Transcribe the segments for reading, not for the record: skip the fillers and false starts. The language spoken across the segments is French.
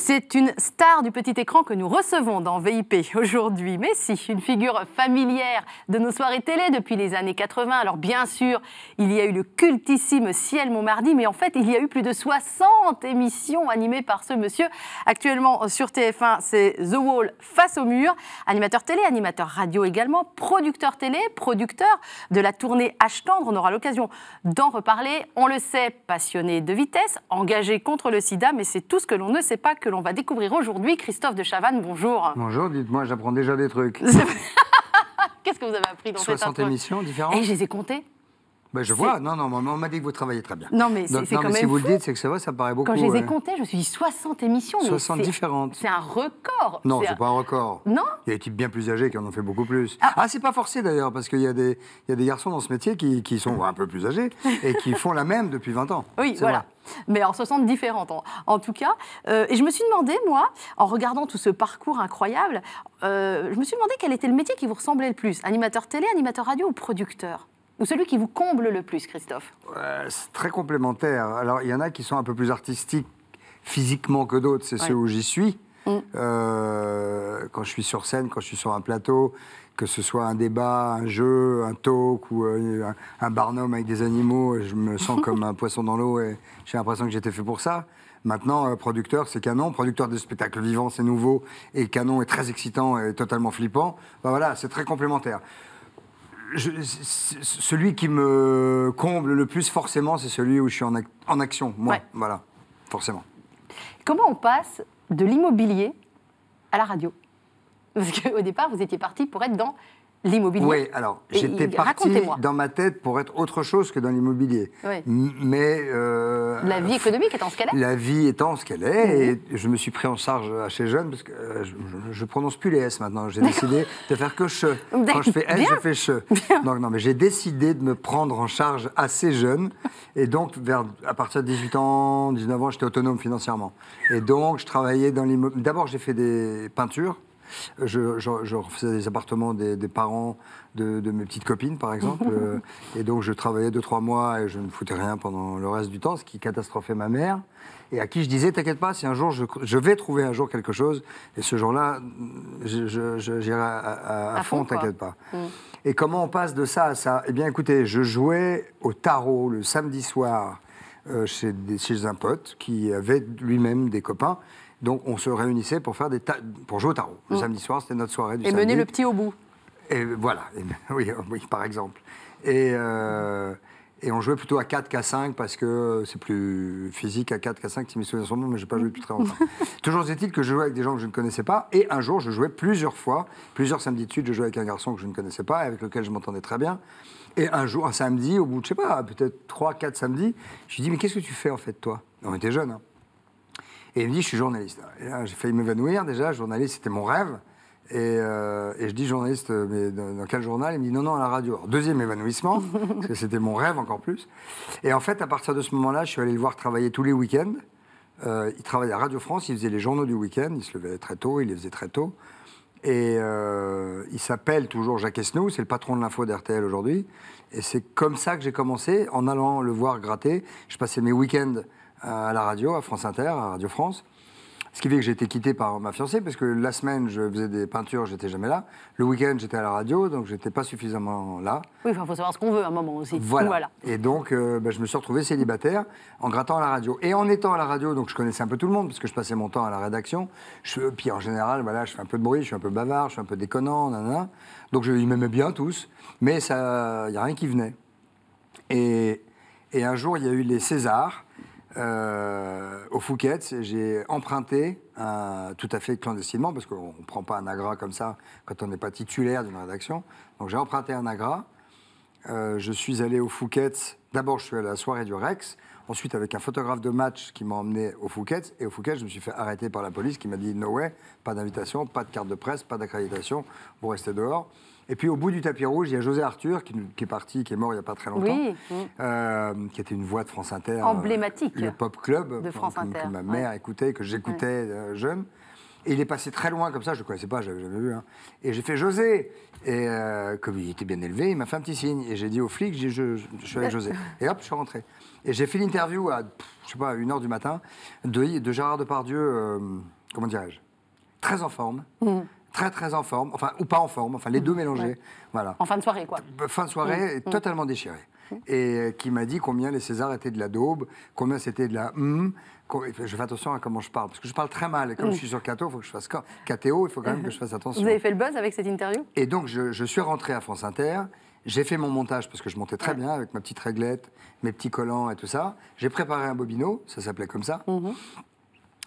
C'est une star du petit écran que nous recevons dans VIP aujourd'hui. Mais si, une figure familière de nos soirées télé depuis les années 80. Alors bien sûr, il y a eu le cultissime Ciel Montmardi, mais en fait, il y a eu plus de 60 émissions animées par ce monsieur. Actuellement sur TF1, c'est The Wall face au mur. Animateur télé, animateur radio également, producteur télé, producteur de la tournée H Tendre. On aura l'occasion d'en reparler. On le sait, passionné de vitesse, engagé contre le sida, mais c'est tout ce que l'on ne sait pas que l'on va découvrir aujourd'hui. Christophe de Chavannes, bonjour. Bonjour, dites-moi, j'apprends déjà des trucs. Qu'est-ce que vous avez appris dans cette intro? 60 émissions différentes. Et je les ai comptées. Ben, je vois, non, on m'a dit que vous travaillez très bien. Non, mais c'est quand même si vous fou. le dites, c'est que c'est vrai, ça paraît beaucoup. Quand je les ai comptées, je me suis dit 60 émissions. 60 différentes. C'est un record. Non, c'est pas un record. Non. Il y a des types bien plus âgés qui en ont fait beaucoup plus. Ah, c'est pas forcé d'ailleurs, parce qu'il y a des garçons dans ce métier qui sont un peu plus âgés et qui font la même depuis 20 ans. Oui, voilà. Vrai. Mais en 60 différentes, en tout cas. Et je me suis demandé, moi, en regardant tout ce parcours incroyable, je me suis demandé quel était le métier qui vous ressemblait le plus. Animateur télé, animateur radio ou producteur? Ou celui qui vous comble le plus, Christophe? C'est très complémentaire. Alors, il y en a qui sont un peu plus artistiques physiquement que d'autres, c'est ceux où j'y suis. Quand je suis sur scène, quand je suis sur un plateau, que ce soit un débat, un jeu, un talk ou un barnum avec des animaux, je me sens comme un poisson dans l'eau et j'ai l'impression que j'étais fait pour ça. Maintenant, producteur, c'est Canon. Producteur de spectacles vivants, c'est nouveau. Et Canon est très excitant et totalement flippant. Ben voilà, c'est très complémentaire. Celui qui me comble le plus, forcément, c'est celui où je suis en action, moi. Ouais. Voilà, forcément. Comment on passe de l'immobilier à la radio? Parce qu'au départ, vous étiez parti pour être dans l'immobilier. Oui, alors, j'étais parti dans ma tête pour être autre chose que dans l'immobilier. Oui. Mais... la vie économique étant ce qu'elle est. La vie étant ce qu'elle est, et je me suis pris en charge assez jeune, parce que je prononce plus les S maintenant. J'ai décidé de faire que che. Quand je fais S, je fais che. Donc, non, mais j'ai décidé de me prendre en charge assez jeune, et donc, à partir de 18 ans, 19 ans, j'étais autonome financièrement. Et donc, je travaillais dans l'immobilier. D'abord, j'ai fait des peintures. Je refaisais des appartements des parents de mes petites copines, par exemple. Et donc, je travaillais 2-3 mois et je ne foutais rien pendant le reste du temps, ce qui catastrophait ma mère. Et à qui je disais, t'inquiète pas, si un jour, je vais trouver un jour quelque chose. Et ce jour-là, j'irai à fond, t'inquiète pas. Et comment on passe de ça à ça? Eh bien, écoutez, je jouais au tarot le samedi soir chez un pote qui avait lui-même des copains. Donc, on se réunissait pour jouer au tarot. Le samedi soir, c'était notre soirée du samedi. Et mener le petit au bout. Et voilà, oui, par exemple. Et on jouait plutôt à 4 qu'à 5 parce que c'est plus physique à 4 qu'à 5, si mes souvenirs sont bons, mais je n'ai pas joué depuis très longtemps. Toujours est-il que je jouais avec des gens que je ne connaissais pas. Et un jour, je jouais plusieurs samedis de suite, je jouais avec un garçon que je ne connaissais pas, avec lequel je m'entendais très bien. Et un jour, un samedi, au bout de, je sais pas, peut-être 3-4 samedis, je lui dis, mais qu'est-ce que tu fais en fait, toi? On était jeunes, hein. Et il me dit, je suis journaliste. Et là, j'ai failli m'évanouir déjà. Journaliste, c'était mon rêve. Et je dis, journaliste, mais dans quel journal? Il me dit, non, à la radio. Alors, deuxième évanouissement, parce que c'était mon rêve encore plus. Et en fait, à partir de ce moment-là, je suis allé le voir travailler tous les week-ends. Il travaillait à Radio France, il faisait les journaux du week-end. Il se levait très tôt, il les faisait très tôt. Et il s'appelle toujours Jacques Esnou, c'est le patron de l'info d'RTL aujourd'hui. Et c'est comme ça que j'ai commencé, en allant le voir gratter. Je passais mes week-ends à la radio, à France Inter, à Radio France. Ce qui fait que j'ai été quitté par ma fiancée, parce que la semaine, je faisais des peintures, j'étais jamais là. Le week-end, j'étais à la radio, donc j'étais pas suffisamment là. Oui, il faut savoir ce qu'on veut à un moment aussi. Voilà. Et donc, je me suis retrouvé célibataire en grattant à la radio. Et en étant à la radio, donc je connaissais un peu tout le monde, parce que je passais mon temps à la rédaction. Puis en général, voilà, je fais un peu de bruit, je suis un peu bavard, je suis un peu déconnant, nanana. Donc ils m'aimaient bien tous, mais il n'y a rien qui venait. Et un jour, il y a eu les Césars. Au Fouquet's, j'ai emprunté tout à fait clandestinement, parce qu'on ne prend pas un agra comme ça quand on n'est pas titulaire d'une rédaction. Donc j'ai emprunté un agra. Je suis allé au Fouquet's. D'abord, je suis allé à la soirée du Rex. Ensuite, avec un photographe de match qui m'a emmené au Fouquet's. Et au Fouquet's, je me suis fait arrêter par la police qui m'a dit « No way, pas d'invitation, pas de carte de presse, pas d'accréditation, vous restez dehors ». Et puis au bout du tapis rouge, il y a José Arthur qui est parti, qui est mort il n'y a pas très longtemps, qui était une voix de France Inter. Emblématique. Le Pop Club, de France Inter. Que ma mère écoutait, que j'écoutais jeune. Et il est passé très loin comme ça, je ne le connaissais pas, je l'avais jamais vu. Hein. Et j'ai fait José. Et comme il était bien élevé, il m'a fait un petit signe. Et j'ai dit au flic, je suis avec José. Et hop, je suis rentré. Et j'ai fait l'interview à, je sais pas, 1h du matin de Gérard Depardieu comment dirais-je, très en forme, très très en forme, enfin, ou pas en forme, enfin les deux mélangés, voilà. En fin de soirée, quoi. Fin de soirée, totalement déchiré. Et qui m'a dit combien les Césars étaient de la daube, combien c'était de la je fais attention à comment je parle, parce que je parle très mal, et comme je suis sur KTO, il faut que je fasse KTO, il faut quand même que je fasse attention. Vous avez fait le buzz avec cette interview? Et donc, je suis rentré à France Inter, j'ai fait mon montage, parce que je montais très bien, avec ma petite réglette, mes petits collants et tout ça. J'ai préparé un bobino, ça s'appelait comme ça.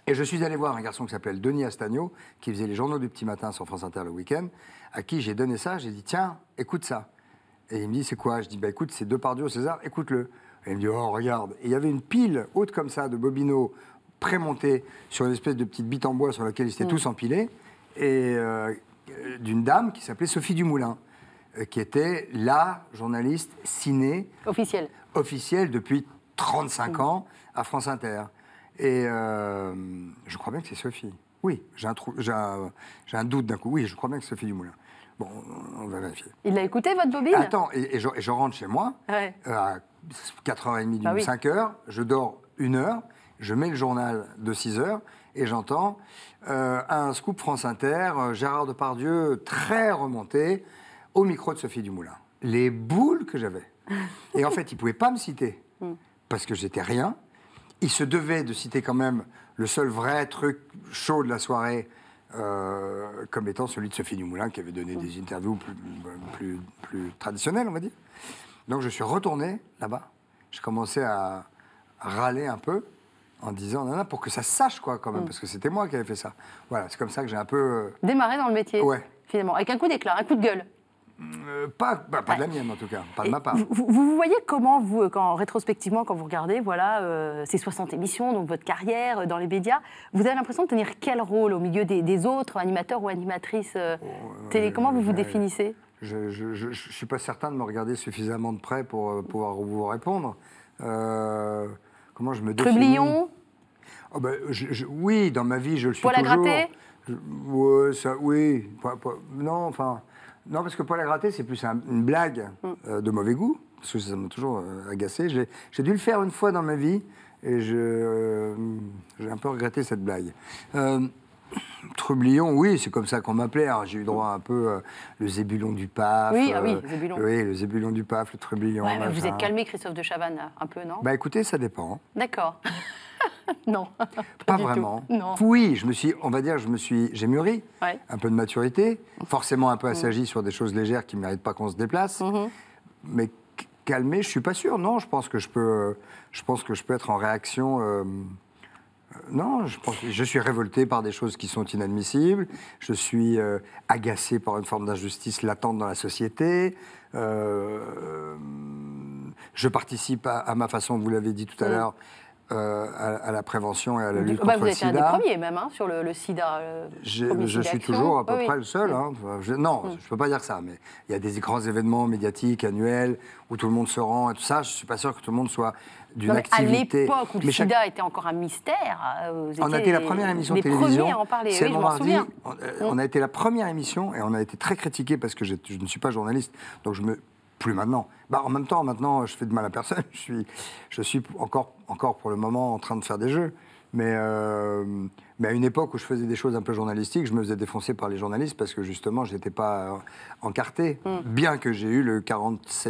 Et je suis allé voir un garçon qui s'appelle Denis Astagno, qui faisait les journaux du petit matin sur France Inter le week-end, à qui j'ai donné ça, j'ai dit, tiens, écoute ça. Et il me dit, c'est quoi? Je dis, bah écoute, c'est Depardieu au César, écoute-le. Et il me dit, oh, regarde. Et il y avait une pile haute comme ça de bobino prémontés sur une espèce de petite bite en bois sur laquelle ils étaient tous empilés, et d'une dame qui s'appelait Sophie Dumoulin, qui était la journaliste ciné officielle depuis 35 ans à France Inter. Et je crois bien que c'est Sophie. Oui, j'ai un doute d'un coup. Oui, je crois bien que c'est Sophie Dumoulin. Bon, on va vérifier. Il a écouté votre bobine? Attends, et je rentre chez moi, à 4h30 du 5h, je dors 1 heure, je mets le journal de 6h, et j'entends un scoop France Inter, Gérard Depardieu, très remonté, au micro de Sophie Dumoulin. Les boules que j'avais. Et en fait, il ne pouvait pas me citer, parce que j'étais rien. Il se devait de citer quand même le seul vrai truc chaud de la soirée, comme étant celui de Sophie Dumoulin, qui avait donné des interviews plus traditionnelles, on va dire. Donc je suis retourné là-bas. J'ai commencé à râler un peu, en disant, non, pour que ça se sache, quoi, quand même, parce que c'était moi qui avais fait ça. Voilà, c'est comme ça que j'ai un peu... Démarré dans le métier, finalement, avec un coup d'éclat, un coup de gueule. Pas de la mienne, en tout cas, pas de ma part. Vous voyez comment, vous, rétrospectivement, quand vous regardez ces 60 émissions, donc votre carrière dans les médias, vous avez l'impression de tenir quel rôle au milieu des autres animateurs ou animatrices télé? Comment vous vous définissez? Je ne suis pas certain de me regarder suffisamment de près pour pouvoir vous répondre. Comment je me définis? Trublion? Oh ben, oui, dans ma vie, je le suis toujours. Poil à gratter? Oui. Non, enfin... Non, parce que poil à gratter, c'est plus une blague de mauvais goût, parce que ça m'a toujours agacé. J'ai dû le faire une fois dans ma vie, et j'ai un peu regretté cette blague. Trublion, oui, c'est comme ça qu'on m'appelait. J'ai eu droit un peu le Zébulon du PAF. Oui, le Zébulon. Oui, le Zébulon du PAF, le Trublion. Ouais, vous êtes calmé, Christophe de Chavannes, un peu, non? Bah écoutez, ça dépend. D'accord. Non. Pas vraiment. Non. Oui, j'ai mûri, un peu de maturité, forcément un peu assagi sur des choses légères qui ne méritent pas qu'on se déplace, mais calmé, je suis pas sûr. Non, je pense que je peux être en réaction. Non, je suis révolté par des choses qui sont inadmissibles. Je suis agacé par une forme d'injustice latente dans la société. Je participe à ma façon, vous l'avez dit tout à l'heure, à la prévention et à la lutte contre le sida. Vous êtes un des premiers même sur le sida. Je suis toujours à peu près le seul. Non, je ne peux pas dire ça, mais il y a des grands événements médiatiques annuels où tout le monde se rend et tout ça. Je ne suis pas sûr que tout le monde soit d'une activité... À l'époque où le sida était encore un mystère, on a été la première émission de télévision. Les premiers à en parler, c'est je m'en souviens. On a été la première émission et on a été très critiqués parce que je ne suis pas journaliste, donc plus maintenant. En même temps, maintenant, je fais de mal à personne. Je suis encore pour le moment en train de faire des jeux. Mais à une époque où je faisais des choses un peu journalistiques, je me faisais défoncer par les journalistes parce que justement, je n'étais pas encarté. Bien que j'ai eu le 43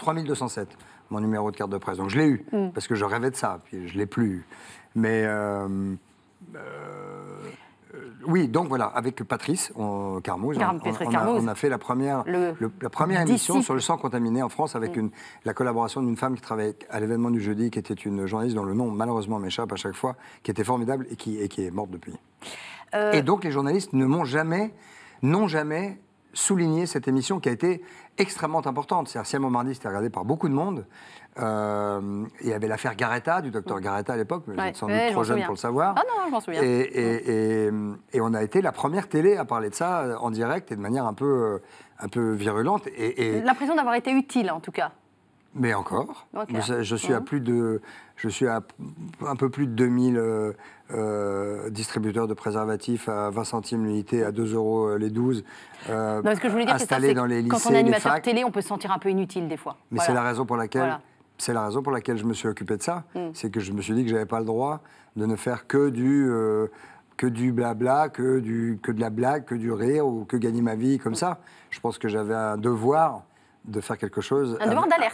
207, mon numéro de carte de presse. Donc je l'ai eu, parce que je rêvais de ça, puis je ne l'ai plus eu. Mais... oui, donc voilà, avec Patrice Carmouze, on a fait la première émission sur le sang contaminé en France avec la collaboration d'une femme qui travaillait à l'événement du jeudi, qui était une journaliste dont le nom malheureusement m'échappe à chaque fois, qui était formidable et qui est morte depuis. Et donc les journalistes n'ont jamais souligné cette émission qui a été extrêmement importante. C'est-à-dire, si à Montmardi, c'était regardé par beaucoup de monde. Il y avait l'affaire Garetta, du docteur Garetta à l'époque, mais j'étais sans doute trop jeune pour le savoir. Ah non, je m'en souviens. Et on a été la première télé à parler de ça en direct et de manière un peu virulente. L'impression d'avoir été utile, en tout cas. Mais encore. Je suis à un peu plus de 2000 distributeurs de préservatifs à 20 centimes l'unité, à 2 € les 12. Non, ce que je voulais dire, c'est dans les lycées, quand on est animateur télé, on peut se sentir un peu inutile des fois. Mais c'est la raison pour laquelle c'est la raison pour laquelle je me suis occupé de ça. C'est que je me suis dit que je n'avais pas le droit de ne faire que du blabla, que de la blague, que du rire, ou que gagner ma vie comme ça. Je pense que j'avais un devoir de faire quelque chose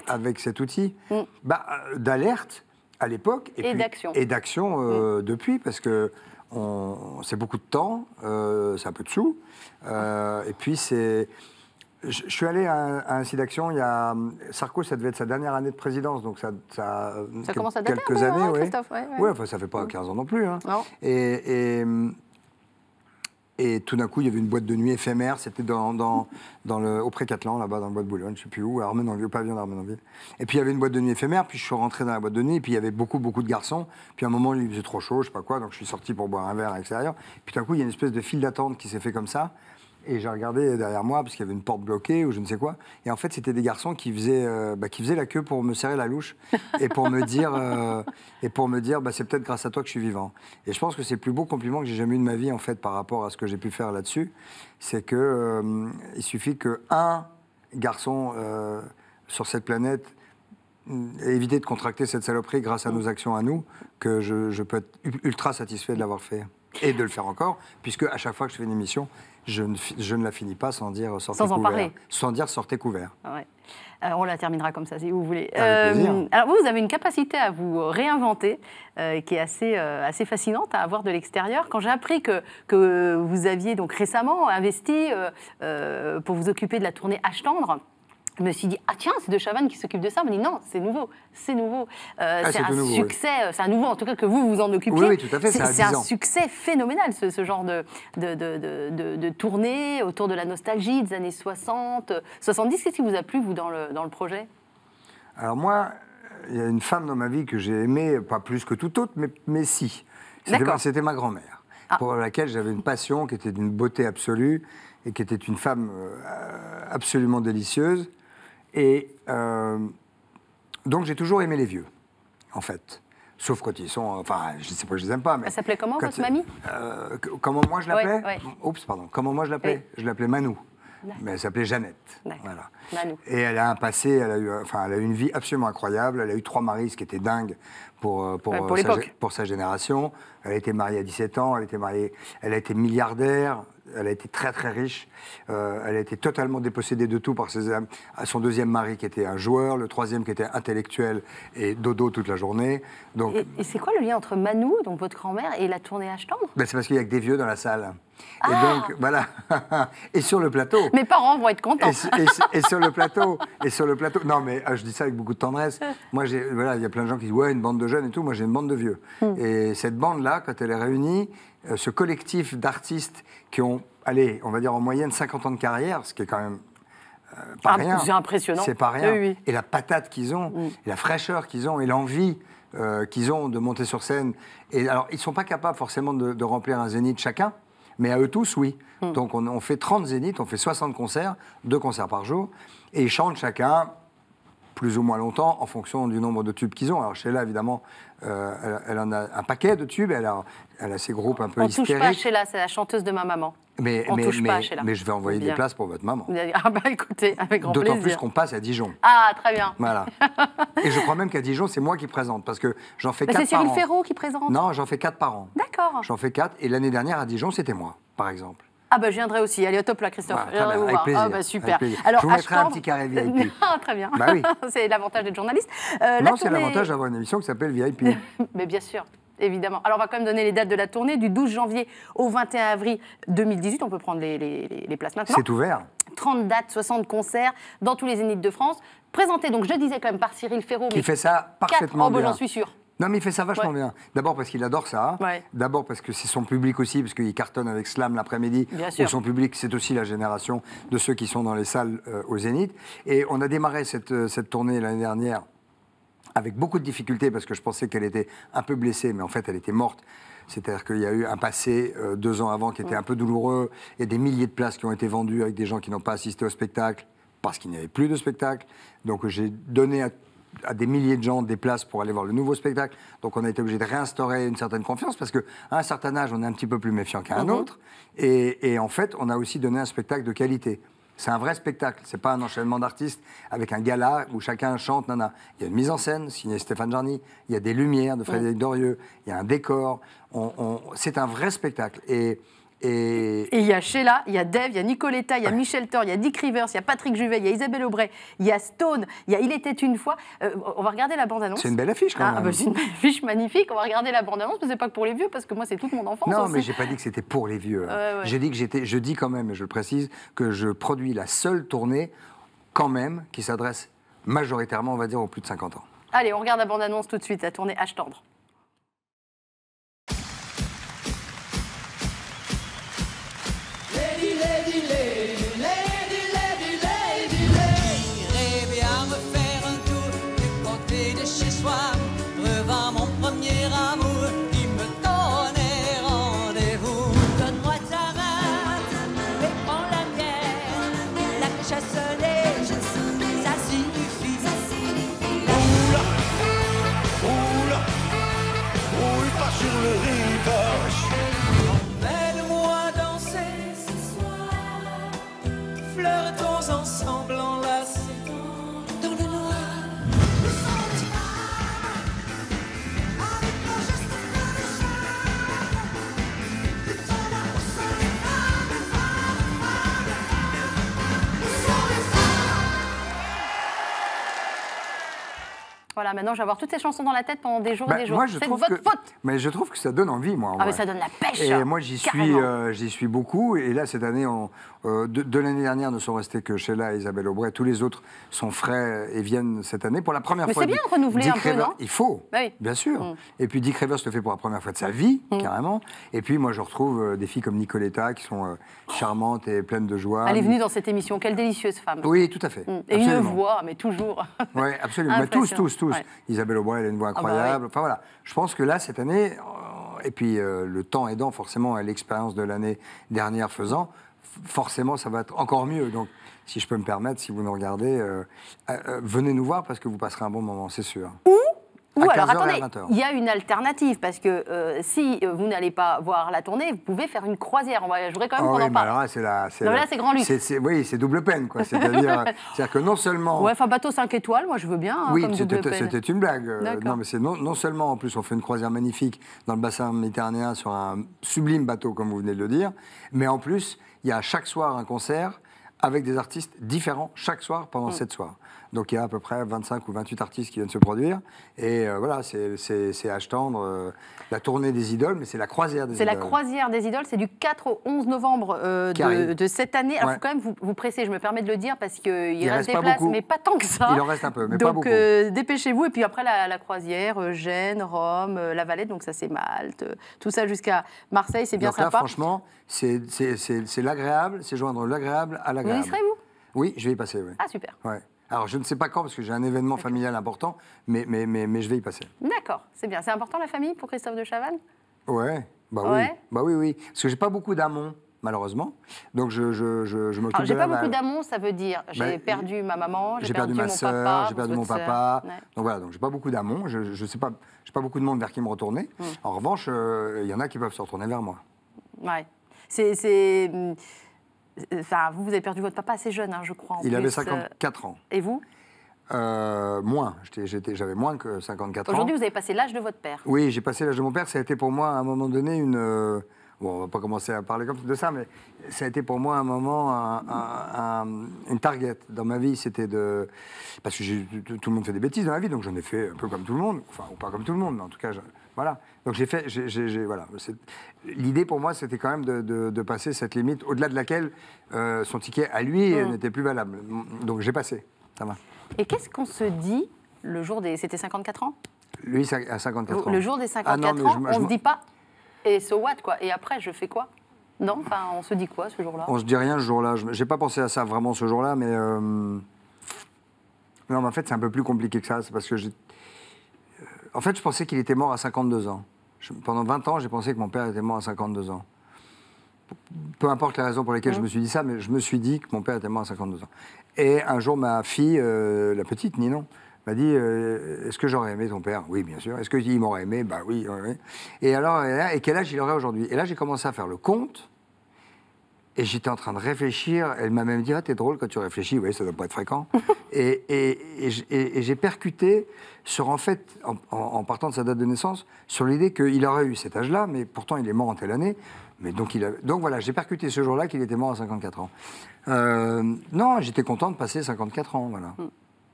avec cet outil. D'alerte à l'époque. Et d'action. Et d'action depuis, parce que c'est beaucoup de temps, c'est un peu de sous. Et puis c'est... Je suis allé à un site d'action, il y a Sarko, ça devait être sa dernière année de présidence, donc ça commence à dater quelques années, oui. Christophe, Ouais, enfin, ça fait pas 15 ans non plus. Hein. Non. Et tout d'un coup, il y avait une boîte de nuit éphémère, c'était au Pré-Catlan, là-bas, dans le bois de Boulogne, je ne sais plus où, à Armenonville, au pavillon d'Armenonville. Et puis il y avait une boîte de nuit éphémère, puis je suis rentré dans la boîte de nuit, et puis il y avait beaucoup de garçons. Puis à un moment, il faisait trop chaud, je sais pas quoi, donc je suis sorti pour boire un verre à l'extérieur. Puis tout d'un coup, il y a une espèce de file d'attente qui s'est fait comme ça. Et j'ai regardé derrière moi, parce qu'il y avait une porte bloquée ou je ne sais quoi. Et en fait, c'était des garçons qui faisaient la queue pour me serrer la louche et pour me dire, c'est peut-être grâce à toi que je suis vivant. Et je pense que c'est le plus beau compliment que j'ai jamais eu de ma vie, en fait, par rapport à ce que j'ai pu faire là-dessus. C'est qu'il suffit qu'un garçon sur cette planète ait évité de contracter cette saloperie grâce à nos actions à nous, que je peux être ultra satisfait de l'avoir fait. Et de le faire encore, puisque à chaque fois que je fais une émission, je ne la finis pas sans dire sortez couvert. Sans en parler. Sans dire sortez couvert. Ouais. On la terminera comme ça, si vous voulez. Avec plaisir. Alors vous avez une capacité à vous réinventer qui est assez fascinante à avoir de l'extérieur. Quand j'ai appris que vous aviez donc récemment investi pour vous occuper de la tournée H tendre, je me suis dit, ah tiens, c'est De Chavannes qui s'occupe de ça. On m'a dit, non, c'est nouveau, c'est nouveau. C'est un nouveau, succès, oui. C'est un nouveau, en tout cas, que vous vous en occupiez. Oui, tout à fait, c'est un succès phénoménal, ce genre de tournée autour de la nostalgie des années 60, 70. Qu'est-ce qui vous a plu, vous, dans le projet? Alors moi, il y a une femme dans ma vie que j'ai aimée, pas plus que toute autre, mais si. C'était ma grand-mère, pour laquelle j'avais une passion qui était d'une beauté absolue et qui était une femme absolument délicieuse. Et donc j'ai toujours aimé les vieux, en fait. Sauf quand ils sont... Enfin, je ne sais pas que je les aime pas, mais... Elle s'appelait comment, votre mamie? Comment moi je l'appelais? Ouais. Oups, pardon. Comment moi je l'appelais? Oui. Je l'appelais Manou. Mais elle s'appelait Jeannette. Voilà. Manou. Et elle a un passé, elle a eu une vie absolument incroyable. Elle a eu 3 maris, ce qui était dingue pour sa génération. Elle a été mariée à 17 ans, elle a été milliardaire. Elle a été très très riche. Elle a été totalement dépossédée de tout par son deuxième mari qui était un joueur, le troisième qui était intellectuel et dodo toute la journée. Donc, et c'est quoi le lien entre Manou, donc votre grand-mère, et la tournée H tendre? C'est parce qu'il n'y a que des vieux dans la salle. Et donc, voilà. Et sur le plateau. Mes parents vont être contents. Et sur le plateau. Non, mais je dis ça avec beaucoup de tendresse. Moi, il y a plein de gens qui disent, ouais, une bande de jeunes et tout. Moi, j'ai une bande de vieux. Et cette bande-là, quand elle est réunie, ce collectif d'artistes qui ont, allez, on va dire en moyenne 50 ans de carrière, ce qui est quand même pas rien. C'est impressionnant. C'est pas rien. Oui. Et la patate qu'ils ont, et la fraîcheur qu'ils ont, et l'envie qu'ils ont de monter sur scène. Et alors, ils ne sont pas capables forcément de remplir un zénith chacun, mais à eux tous, oui. Donc, on fait 30 zéniths, on fait 60 concerts, 2 concerts par jour, et ils chantent chacun plus ou moins longtemps en fonction du nombre de tubes qu'ils ont. Alors, Sheila, évidemment, elle en a un paquet de tubes, elle a ses groupes un peu hystériques. On ne touche pas à Sheila, c'est la chanteuse de ma maman. On ne touche pas à Sheila. Mais je vais envoyer des places pour votre maman. Ah bah écoutez, avec grand plaisir. D'autant plus qu'on passe à Dijon. Ah, très bien. Voilà. Et je crois même qu'à Dijon, c'est moi qui présente, parce que j'en fais 4 par an. C'est Cyril Ferraud qui présente? Non, j'en fais 4 par an. D'accord. J'en fais 4, et l'année dernière, à Dijon, c'était moi, par exemple. Ah bah je viendrai aussi, allez au top là Christophe. Voilà, avec plaisir. Ah bah super. Alors, je vous mettrai un petit carré VIP. Ah très bien. Bah oui. C'est l'avantage d'être journaliste. Non, c'est l'avantage d'avoir une émission qui s'appelle VIP. Mais bien sûr. Évidemment. Alors, on va quand même donner les dates de la tournée, du 12 janvier au 21 avril 2018. On peut prendre les places maintenant. C'est ouvert. 30 dates, 60 concerts dans tous les zéniths de France. Présentés, donc je disais quand même, par Cyril Ferraud. Qui fait ça parfaitement bien. J'en suis sûre. Non, mais il fait ça vachement bien. D'abord parce qu'il adore ça. Ouais. D'abord parce que c'est son public aussi, parce qu'il cartonne avec Slam l'après-midi. Bien sûr. Où son public, c'est aussi la génération de ceux qui sont dans les salles au Zénith. Et on a démarré cette tournée l'année dernière avec beaucoup de difficultés, parce que je pensais qu'elle était un peu blessée, mais en fait, elle était morte. C'est-à-dire qu'il y a eu un passé 2 ans avant qui était un peu douloureux. Il y a des milliers de places qui ont été vendues avec des gens qui n'ont pas assisté au spectacle, parce qu'il n'y avait plus de spectacle. Donc j'ai donné à des milliers de gens des places pour aller voir le nouveau spectacle. Donc on a été obligé de réinstaurer une certaine confiance, parce qu'à un certain âge, on est un petit peu plus méfiant qu'à un autre. Et en fait, on a aussi donné un spectacle de qualité. C'est un vrai spectacle. C'est pas un enchaînement d'artistes avec un gala où chacun chante, nana. Il y a une mise en scène signée Stéphane Jarny. Il y a des lumières de Frédéric Dorieux. Il y a un décor. C'est un vrai spectacle. Et il y a Sheila, il y a Dave, il y a Nicoletta, il y a Michel Thor, il y a Dick Rivers, il y a Patrick Juvet, il y a Isabelle Aubray, il y a Stone, il y a Il était une fois. On va regarder la bande-annonce. C'est une belle affiche quand même. C'est une belle affiche magnifique. On va regarder la bande-annonce, mais c'est pas que pour les vieux, parce que moi c'est toute mon enfance. Non, aussi. mais j'ai pas dit que c'était pour les vieux. J'ai dit que je dis quand même, et je le précise, que je produis la seule tournée quand même qui s'adresse majoritairement, on va dire, aux plus de 50 ans. Allez, on regarde la bande-annonce tout de suite, la tournée H tendre. Emmène-moi danser ce soir, flirtons ensemble enlacés dans le noir. Voilà, maintenant je vais avoir toutes ces chansons dans la tête pendant des jours et des jours. C'est votre faute. Mais je trouve que ça donne envie, moi. Mais ça donne la pêche. Et moi, j'y suis beaucoup. Et là, cette année, de l'année dernière, ne sont restés que Sheila et Isabelle Aubray. Tous les autres sont frais et viennent cette année pour la première fois. Mais c'est bien de renouveler un peu, non? Il faut, oui. bien sûr. Et puis Dick Rivers le fait pour la première fois de sa vie, carrément. Et puis moi, je retrouve des filles comme Nicoletta qui sont charmantes et pleines de joie. Elle est venue dans cette émission. Quelle délicieuse femme. Oui, tout à fait. Et une voix, mais toujours. Oui, absolument. Mais tous. Ouais. Isabelle Aubray, elle a une voix incroyable. Enfin voilà, je pense que là, cette année, et puis le temps aidant forcément et l'expérience de l'année dernière faisant, forcément, ça va être encore mieux. Donc, si je peux me permettre, si vous nous regardez, venez nous voir parce que vous passerez un bon moment, c'est sûr. Ou alors, attendez, il y a une alternative, parce que si vous n'allez pas voir la tournée, vous pouvez faire une croisière. Je voudrais quand même qu'on en parle. Alors là, c'est grand luxe. Oui, c'est double peine, quoi. C'est-à-dire que non seulement... Ouais, enfin, bateau 5 étoiles, moi, je veux bien. Oui, comme c'était une blague. Non, mais c'est non seulement, en plus, on fait une croisière magnifique dans le bassin méditerranéen sur un sublime bateau, comme vous venez de le dire, mais en plus, il y a chaque soir un concert avec des artistes différents chaque soir pendant 7 soirs. Donc il y a à peu près 25 ou 28 artistes qui viennent se produire. Et voilà, c'est H tendre, la tournée des idoles, mais c'est la croisière des idoles. C'est la croisière des idoles, c'est du 4 au 11 novembre de cette année. Alors il faut quand même vous presser, je me permets de le dire, parce qu'il reste des places, mais pas tant que ça. Il en reste un peu, mais donc, pas beaucoup. Dépêchez-vous. Et puis après la croisière, Gênes, Rome, La Valette, donc ça c'est Malte, tout ça jusqu'à Marseille, c'est bien donc là, sympa. Franchement, c'est l'agréable, c'est joindre l'agréable à l'agréable. Vous y serez-vous? Oui, je vais y passer, oui. Ah, super. Ouais. Alors, je ne sais pas quand, parce que j'ai un événement familial important, mais je vais y passer. D'accord, c'est bien. C'est important, la famille, pour Christophe de Chavannes? Ouais, oui. Parce que j'ai pas beaucoup d'amont, malheureusement. Donc, je m'occupe de j'ai pas beaucoup d'amont, ça veut dire j'ai perdu ma maman, j'ai perdu ma sœur, j'ai perdu mon papa. Ouais. Donc voilà, donc j'ai pas beaucoup d'amont. Je sais pas, j'ai pas beaucoup de monde vers qui me retourner. En revanche, il y en a qui peuvent se retourner vers moi. Ouais. Enfin, vous avez perdu votre papa assez jeune, je crois. Il avait 54 ans. Et vous? Moins. J'avais moins que 54 ans. Aujourd'hui, vous avez passé l'âge de votre père. Oui, j'ai passé l'âge de mon père. Ça a été pour moi, à un moment donné, une... Bon, on va pas commencer à parler comme de ça, mais ça a été pour moi un moment, une target dans ma vie. C'était de... Parce que tout le monde fait des bêtises dans la vie, donc j'en ai fait un peu comme tout le monde. Enfin, ou pas comme tout le monde, mais en tout cas, voilà. Donc voilà. L'idée pour moi, c'était quand même de passer cette limite au-delà de laquelle son ticket à lui n'était plus valable. Donc j'ai passé. Ça va. Et qu'est-ce qu'on se dit le jour des... C'était 54 ans? Lui, à 54 ans. Le jour des 54 ans, on ne se dit pas... Et so what, quoi? Et après, je fais quoi? Non? Enfin, on se dit quoi, ce jour-là? On se dit rien, ce jour-là. J'ai pas pensé à ça vraiment, ce jour-là, mais... Non, mais en fait, c'est un peu plus compliqué que ça. C'est parce que en fait, je pensais qu'il était mort à 52 ans. Pendant 20 ans, j'ai pensé que mon père était mort à 52 ans. Peu importe les raisons pour lesquelles je me suis dit ça, mais je me suis dit que mon père était mort à 52 ans. Et un jour, ma fille, la petite Ninon, m'a dit est-ce que j'aurais aimé ton père? Oui, bien sûr. Est-ce qu'il m'aurait aimé? Bah oui. Et alors, et quel âge il aurait aujourd'hui? Et là, j'ai commencé à faire le compte. Et j'étais en train de réfléchir. Elle m'a même dit, ah, t'es drôle quand tu réfléchis. Oui, ça doit pas être fréquent. et j'ai percuté sur, en fait, en partant de sa date de naissance, sur l'idée qu'il aurait eu cet âge-là, mais pourtant il est mort en telle année. Mais donc voilà, j'ai percuté ce jour-là qu'il était mort à 54 ans. Non, j'étais content de passer 54 ans, voilà.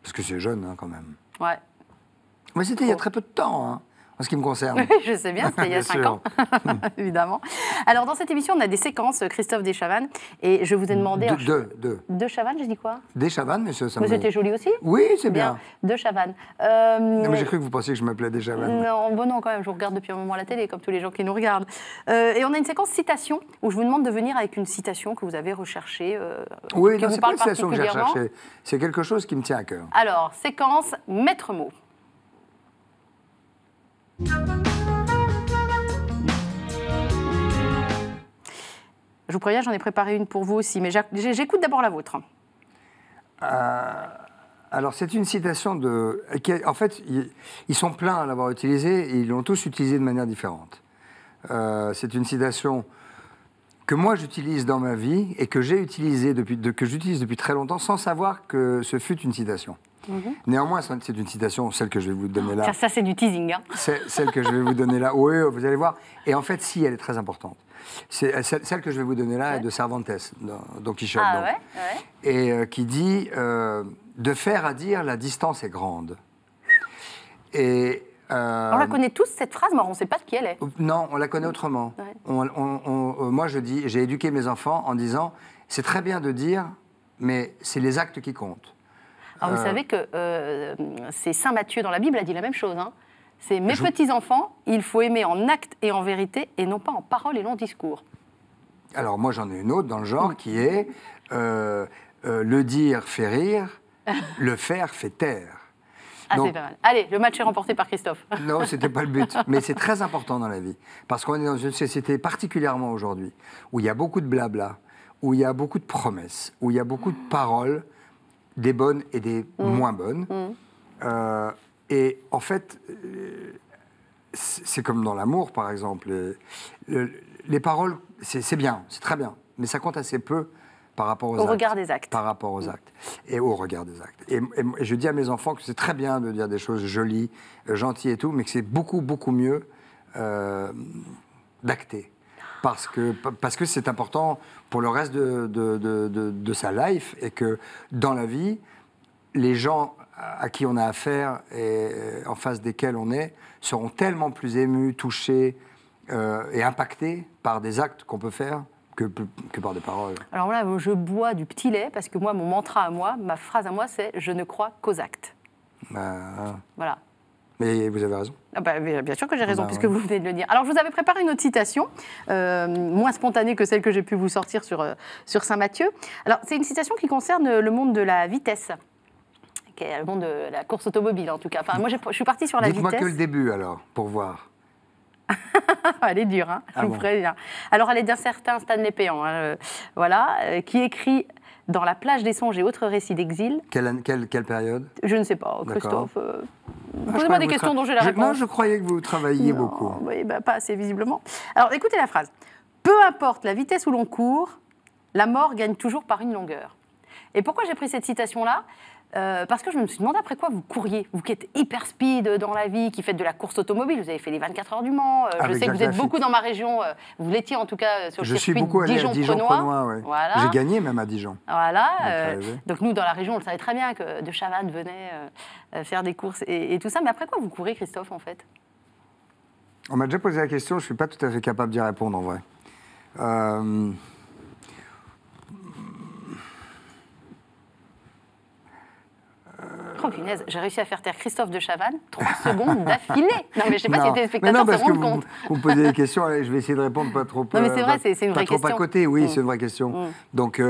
Parce que c'est jeune, hein, quand même. Ouais. Mais c'était il y a très peu de temps, hein, en ce qui me concerne. Oui, je sais bien, c'était il y a Bien 5 sûr. ans, évidemment. Alors, dans cette émission, on a des séquences, Christophe Deschavannes, et je vous ai demandé... De Chavannes, j'ai dit quoi? Des Chavannes, mais ça Mais me... c'était joli aussi? Oui, c'est bien. De Chavannes. Non, mais j'ai cru que vous pensiez que je m'appelais des Chavannes. Non, bon non, quand même, je vous regarde depuis un moment à la télé, comme tous les gens qui nous regardent. Et on a une séquence citation, où je vous demande de venir avec une citation que vous avez recherchée, Oui, qui non, vous c'est pas parle une citation que j'ai particulièrement. recherchée. C'est quelque chose qui me tient à cœur. Alors, séquence maître mot. Je vous préviens, j'en ai préparé une pour vous aussi, mais j'écoute d'abord la vôtre. Alors, c'est une citation de... En fait, ils sont pleins à l'avoir utilisée, et ils l'ont tous utilisée de manière différente. C'est une citation que moi j'utilise dans ma vie, et que j'ai utilisée que j'utilise depuis très longtemps, sans savoir que ce fut une citation. Néanmoins, c'est une citation, celle que je vais vous donner là. Ça c'est du teasing. Hein. Celle que je vais vous donner là, oui, vous allez voir. Et en fait, si, elle est très importante. Celle que je vais vous donner là est de Cervantes, Don Quichotte. Ah donc. ouais, ouais. Et qui dit de faire à dire, la distance est grande. Et, On la connaît tous, cette phrase, mais on ne sait pas de qui elle est. non, on la connaît autrement. Ouais. Moi, j'ai éduqué mes enfants en disant, c'est très bien de dire, mais c'est les actes qui comptent. Alors, vous savez que c'est Saint Matthieu dans la Bible a dit la même chose. Hein. C'est mes petits-enfants, il faut aimer en acte et en vérité, et non pas en parole et long discours. Alors, moi, j'en ai une autre dans le genre qui est le dire fait rire, le faire fait taire. Ah, Donc, c'est pas mal. Allez, le match est remporté par Christophe. non, c'était pas le but. Mais c'est très important dans la vie. Parce qu'on est dans une société, particulièrement aujourd'hui, où il y a beaucoup de blabla, où il y a beaucoup de promesses, où il y a beaucoup de paroles, des bonnes et des moins bonnes. Et en fait, c'est comme dans l'amour, par exemple. Les paroles, c'est bien, c'est très bien, mais ça compte assez peu par rapport aux actes. Au regard des actes. Par rapport aux actes. Et au regard des actes. Et je dis à mes enfants que c'est très bien de dire des choses jolies, gentilles et tout, mais que c'est beaucoup, beaucoup mieux d'acter. Parce que c'est important pour le reste de sa life, et que dans la vie, les gens à qui on a affaire et en face desquels on est seront tellement plus émus, touchés et impactés par des actes qu'on peut faire que par des paroles. Alors voilà, je bois du petit lait parce que moi, mon mantra à moi, ma phrase à moi, c'est « je ne crois qu'aux actes ». Voilà. Mais vous avez raison. Ah bah, bien sûr que j'ai raison, puisque ouais. vous venez de le dire. Alors, je vous avais préparé une autre citation, moins spontanée que celle que j'ai pu vous sortir sur Saint Matthieu. Alors, c'est une citation qui concerne le monde de la vitesse, qui est le monde de la course automobile, en tout cas. Enfin, moi, je suis partie sur la vitesse. Dites-moi que le début, alors, pour voir. Elle est dure, hein, je vous bon. préviens. Alors, elle est d'un certain Stanley Péan, hein, voilà, qui écrit « Dans la plage des songes et autres récits d'exil ». Quelle période? Je ne sais pas, D'accord. Christophe. Je Posez-moi crois des que vous questions dont j'ai la réponse. Non, je croyais que vous travailliez Non, beaucoup. Oui, bah, pas assez visiblement. Alors écoutez la phrase. Peu importe la vitesse où l'on court, la mort gagne toujours par une longueur. Et pourquoi j'ai pris cette citation-là? Parce que je me suis demandé après quoi vous couriez. Vous qui êtes hyper speed dans la vie, qui faites de la course automobile, vous avez fait les 24 heures du Mans. Je Avec sais que vous Jacques êtes beaucoup Lafitte. dans ma région. Vous l'étiez en tout cas sur le Je suis circuit beaucoup allé à Dijon-Prenois. Dijon-Prenois, ouais. Voilà. J'ai gagné même à Dijon. Voilà. arrivé. Donc nous, dans la région, on le savait très bien que de Chavannes venait faire des courses et tout ça. Mais après quoi vous courez, Christophe, en fait? On m'a déjà posé la question, je ne suis pas tout à fait capable d'y répondre en vrai. Oh punaise, j'ai réussi à faire taire Christophe de Chavannes 3 secondes d'affilée. Non mais je sais pas si Non. les Mais téléspectateurs non, parce se que rendent compte. vous me posez des questions, allez, je vais essayer de répondre pas trop. Non, mais c'est vrai, c'est une vraie pas trop question. à côté, oui, c'est une vraie question. Donc,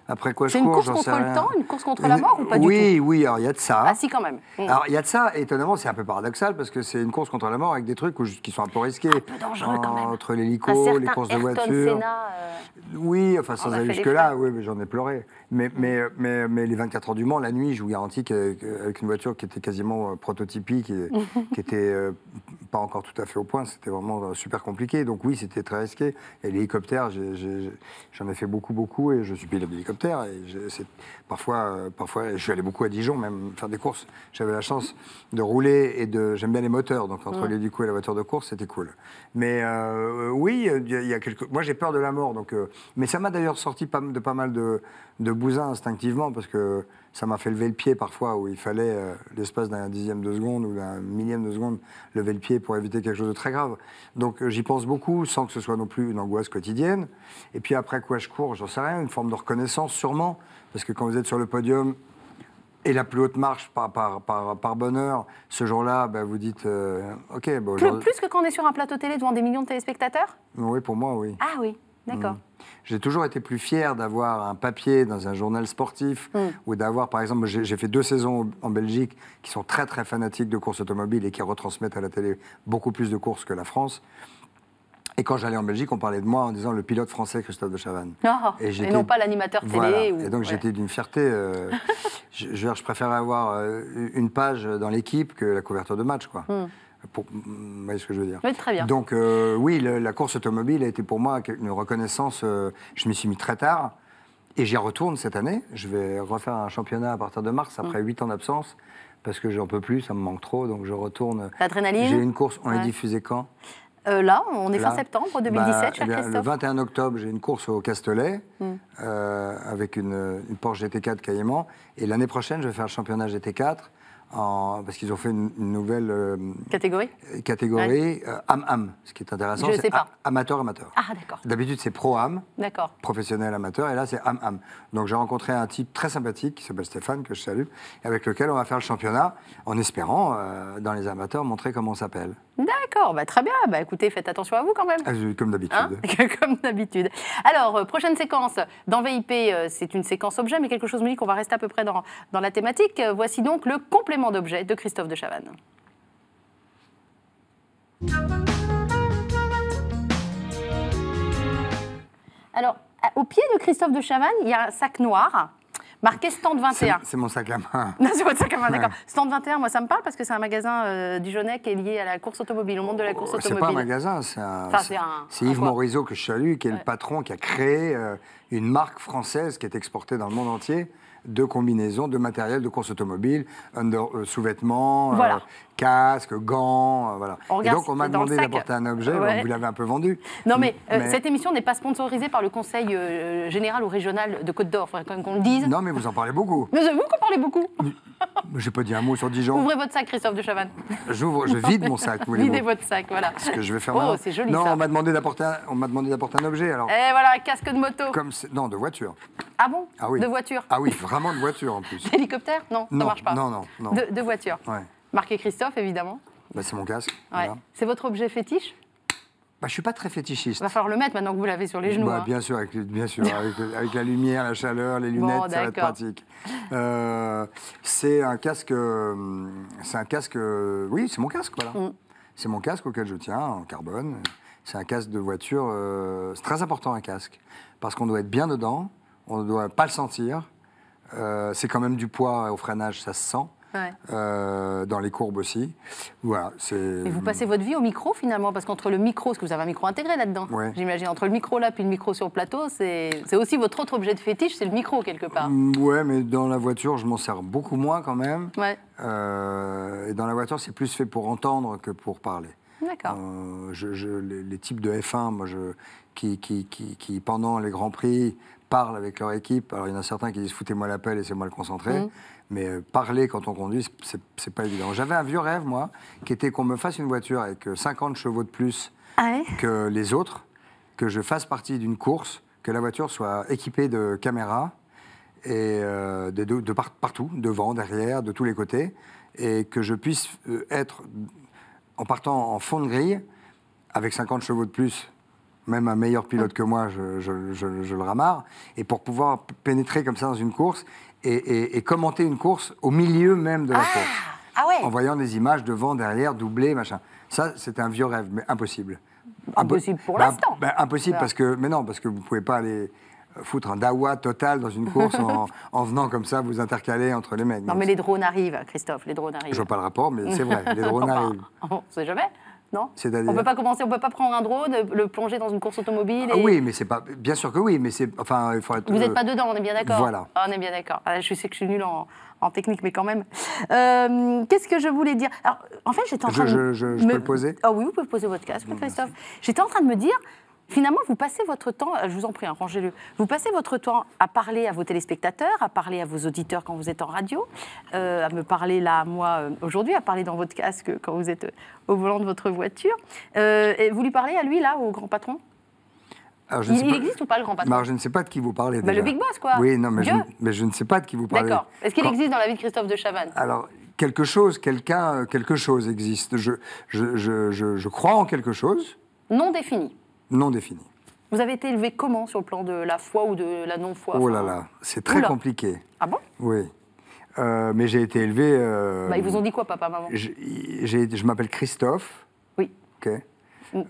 après quoi je C'est une cours, course j'en sais contre le rien. temps, une course contre la mort ou pas du tout? Oui, oui, alors il y a de ça. Ah si, quand même. Alors, il y a de ça, et étonnamment, c'est un peu paradoxal, parce que c'est une course contre la mort avec des trucs qui sont un peu risqués. Un peu dangereux, quand même. Entre Un l'hélico, certain les courses de Ayrton voiture. Senna, Oui, enfin, sans a aller fait les jusque-là, frais. oui, mais j'en ai pleuré. Mais les 24 heures du Mans, la nuit, je vous garantis qu'avec une voiture qui était quasiment prototypique, qui était pas encore tout à fait au point, c'était vraiment super compliqué. Donc oui, c'était très risqué. Et l'hélicoptère, j'en ai fait beaucoup, et je suis pilote d'hélicoptère. Et parfois, je suis allé beaucoup à Dijon, même faire des courses. J'avais la chance de rouler j'aime bien les moteurs, donc entre l'hélico et la voiture de course, c'était cool. Mais oui, il y a moi j'ai peur de la mort, donc. Mais ça m'a d'ailleurs sorti de pas mal de bousins instinctivement, parce que ça m'a fait lever le pied parfois, où il fallait, l'espace d'un dixième de seconde ou d'un millième de seconde, lever le pied pour éviter quelque chose de très grave. Donc j'y pense beaucoup, sans que ce soit non plus une angoisse quotidienne. Et puis après quoi je cours, j'en sais rien, une forme de reconnaissance sûrement, parce que quand vous êtes sur le podium, et la plus haute marche par bonheur, ce jour-là, bah, vous dites, ok. Bon, plus que quand on est sur un plateau télé devant des millions de téléspectateurs? Oui, pour moi, oui. Ah oui, d'accord. J'ai toujours été plus fier d'avoir un papier dans un journal sportif ou d'avoir, par exemple, j'ai fait 2 saisons en Belgique qui sont très très fanatiques de courses automobiles et qui retransmettent à la télé beaucoup plus de courses que la France. Et quand j'allais en Belgique, on parlait de moi en disant le pilote français Christophe de Chavannes. Oh, et non pas l'animateur télé. Voilà. Et donc j'étais d'une fierté. Je préférais avoir une page dans l'équipe que la couverture de match, quoi. Vous voyez ce que je veux dire? Oui, très bien. Donc oui, la course automobile a été pour moi une reconnaissance. Je m'y suis mis très tard et j'y retourne cette année. Je vais refaire un championnat à partir de mars, après 8 ans d'absence, parce que j'en peux plus, ça me manque trop, donc je retourne. L'adrénaline? J'ai une course, on est diffusé quand? Là, on est fin septembre 2017, cher Christophe. Le 21 octobre, j'ai une course au Castellet avec une Porsche GT4 Cayman. Et l'année prochaine, je vais faire le championnat GT4 parce qu'ils ont fait une nouvelle catégorie AM, ce qui est intéressant, c'est amateur. Ah, d'accord. D'habitude, c'est pro-AM, professionnel amateur, et là, c'est AM. Donc, j'ai rencontré un type très sympathique qui s'appelle Stéphane, que je salue, avec lequel on va faire le championnat, en espérant, dans les amateurs, montrer comment on s'appelle. D'accord, très bien. Écoutez, faites attention à vous quand même. Comme d'habitude. Comme d'habitude. Alors, prochaine séquence. Dans VIP, c'est une séquence objet, mais quelque chose me dit qu'on va rester à peu près dans la thématique. Voici donc le complément d'objet de Christophe de Chavannes. Alors, au pied de Christophe de Chavannes, il y a un sac noir marqué Stand 21. C'est mon sac à main. Non, c'est votre sac à main, d'accord. Stand 21, moi, ça me parle parce que c'est un magasin dijonnais qui est lié à la course automobile, au monde de la course automobile. C'est pas un magasin, c'est Yves Morisot que je salue, qui est le patron, qui a créé une marque française qui est exportée dans le monde entier de combinaisons, de matériel de course automobile, sous-vêtements, casques, gants, voilà. Et donc on m'a demandé d'apporter un objet, vous l'avez un peu vendu. Non mais cette émission n'est pas sponsorisée par le Conseil général ou régional de Côte d'Or, il faudrait quand même qu'on le dise. Non mais vous en parlez beaucoup. Mais c'est vous qui en parlez beaucoup. J'ai pas dit un mot sur Dijon. Ouvrez votre sac, Christophe de Chavannes. Je vide mon sac. Videz votre sac, voilà. Ce que je vais faire maintenant. C'est joli non, ça. on m'a demandé d'apporter un objet alors. Et voilà, un casque de moto. Non, de voiture. Ah bon? Ah oui. De voiture? Ah oui, vraiment de voiture en plus. D'hélicoptère? Non, ça marche pas. Non. De voiture. Ouais. Marqué Christophe, évidemment. C'est mon casque. Ouais. Voilà. C'est votre objet fétiche? Je suis pas très fétichiste. Il va falloir le mettre maintenant que vous l'avez sur les genoux. Bien sûr, avec la lumière, la chaleur, les lunettes, ça va être pratique. C'est un casque. Oui, c'est mon casque, voilà. C'est mon casque auquel je tiens en carbone. C'est un casque de voiture. C'est très important un casque parce qu'on doit être bien dedans. On ne doit pas le sentir. C'est quand même du poids au freinage, ça se sent. Dans les courbes aussi. Voilà, et vous passez votre vie au micro finalement, parce qu'entre le micro, parce que vous avez un micro intégré là-dedans, j'imagine, entre le micro là puis le micro sur le plateau, c'est aussi votre autre objet de fétiche, c'est le micro quelque part. Ouais, mais dans la voiture, je m'en sers beaucoup moins quand même. Et dans la voiture, c'est plus fait pour entendre que pour parler. D'accord. Les types de F1, moi, qui pendant les Grands Prix parlent avec leur équipe. Alors il y en a certains qui disent foutez-moi la pelle et c'est moi le concentré. Mais parler quand on conduit, c'est pas évident. J'avais un vieux rêve, moi, qui était qu'on me fasse une voiture avec 50 chevaux de plus que les autres, que je fasse partie d'une course, que la voiture soit équipée de caméras et partout, devant, derrière, de tous les côtés, et que je puisse être, en partant en fond de grille, avec 50 chevaux de plus, même un meilleur pilote que moi, je le ramarre, et pour pouvoir pénétrer comme ça dans une course et commenter une course au milieu même de la course. En voyant des images devant, derrière, doublées, machin. Ça, c'était un vieux rêve, mais impossible. Impossible pour l'instant. Impossible parce que vous ne pouvez pas aller foutre un dawa total dans une course en venant comme ça vous intercaler entre les mecs. Non, mais les drones arrivent, Christophe, les drones arrivent. Je vois pas le rapport, mais c'est vrai, les drones arrivent. On ne sait jamais. Non. C'est-à-dire On peut pas commencer, on peut pas prendre un drone, le plonger dans une course automobile. Ah Et... oui, mais c'est pas. Bien sûr que oui, mais c'est. Enfin, il faut être. Vous n'êtes pas dedans, on est bien d'accord. Voilà. Ah, on est bien d'accord. Ah, je sais que je suis nulle en technique, mais quand même. Qu'est-ce que je voulais dire? Alors, en fait, j'étais en train de. Je peux le poser? Ah oui, vous pouvez poser votre casque, Christophe. J'étais en train de me dire. Finalement, vous passez votre temps, je vous en prie, rangez-le, vous passez votre temps à parler à vos téléspectateurs, à parler à vos auditeurs quand vous êtes en radio, à me parler là, moi, aujourd'hui, à parler dans votre casque quand vous êtes au volant de votre voiture. Et vous lui parlez à lui, là, au grand patron? Alors, il existe ou pas, le grand patron? Alors, je ne sais pas de qui vous parlez. Le Big Boss, quoi. Oui, non, mais Dieu. je ne sais pas de qui vous parlez. D'accord. Est-ce qu'il existe dans la vie de Christophe de Chavannes? Alors, quelque chose existe. Je crois en quelque chose. Non défini. Non défini. Vous avez été élevé comment sur le plan de la foi ou de la non-foi? Oh là là, c'est très compliqué. Ah bon? Oui. Mais j'ai été élevé... Ils vous ont dit quoi, papa, maman? Je m'appelle Christophe. Oui. Ok.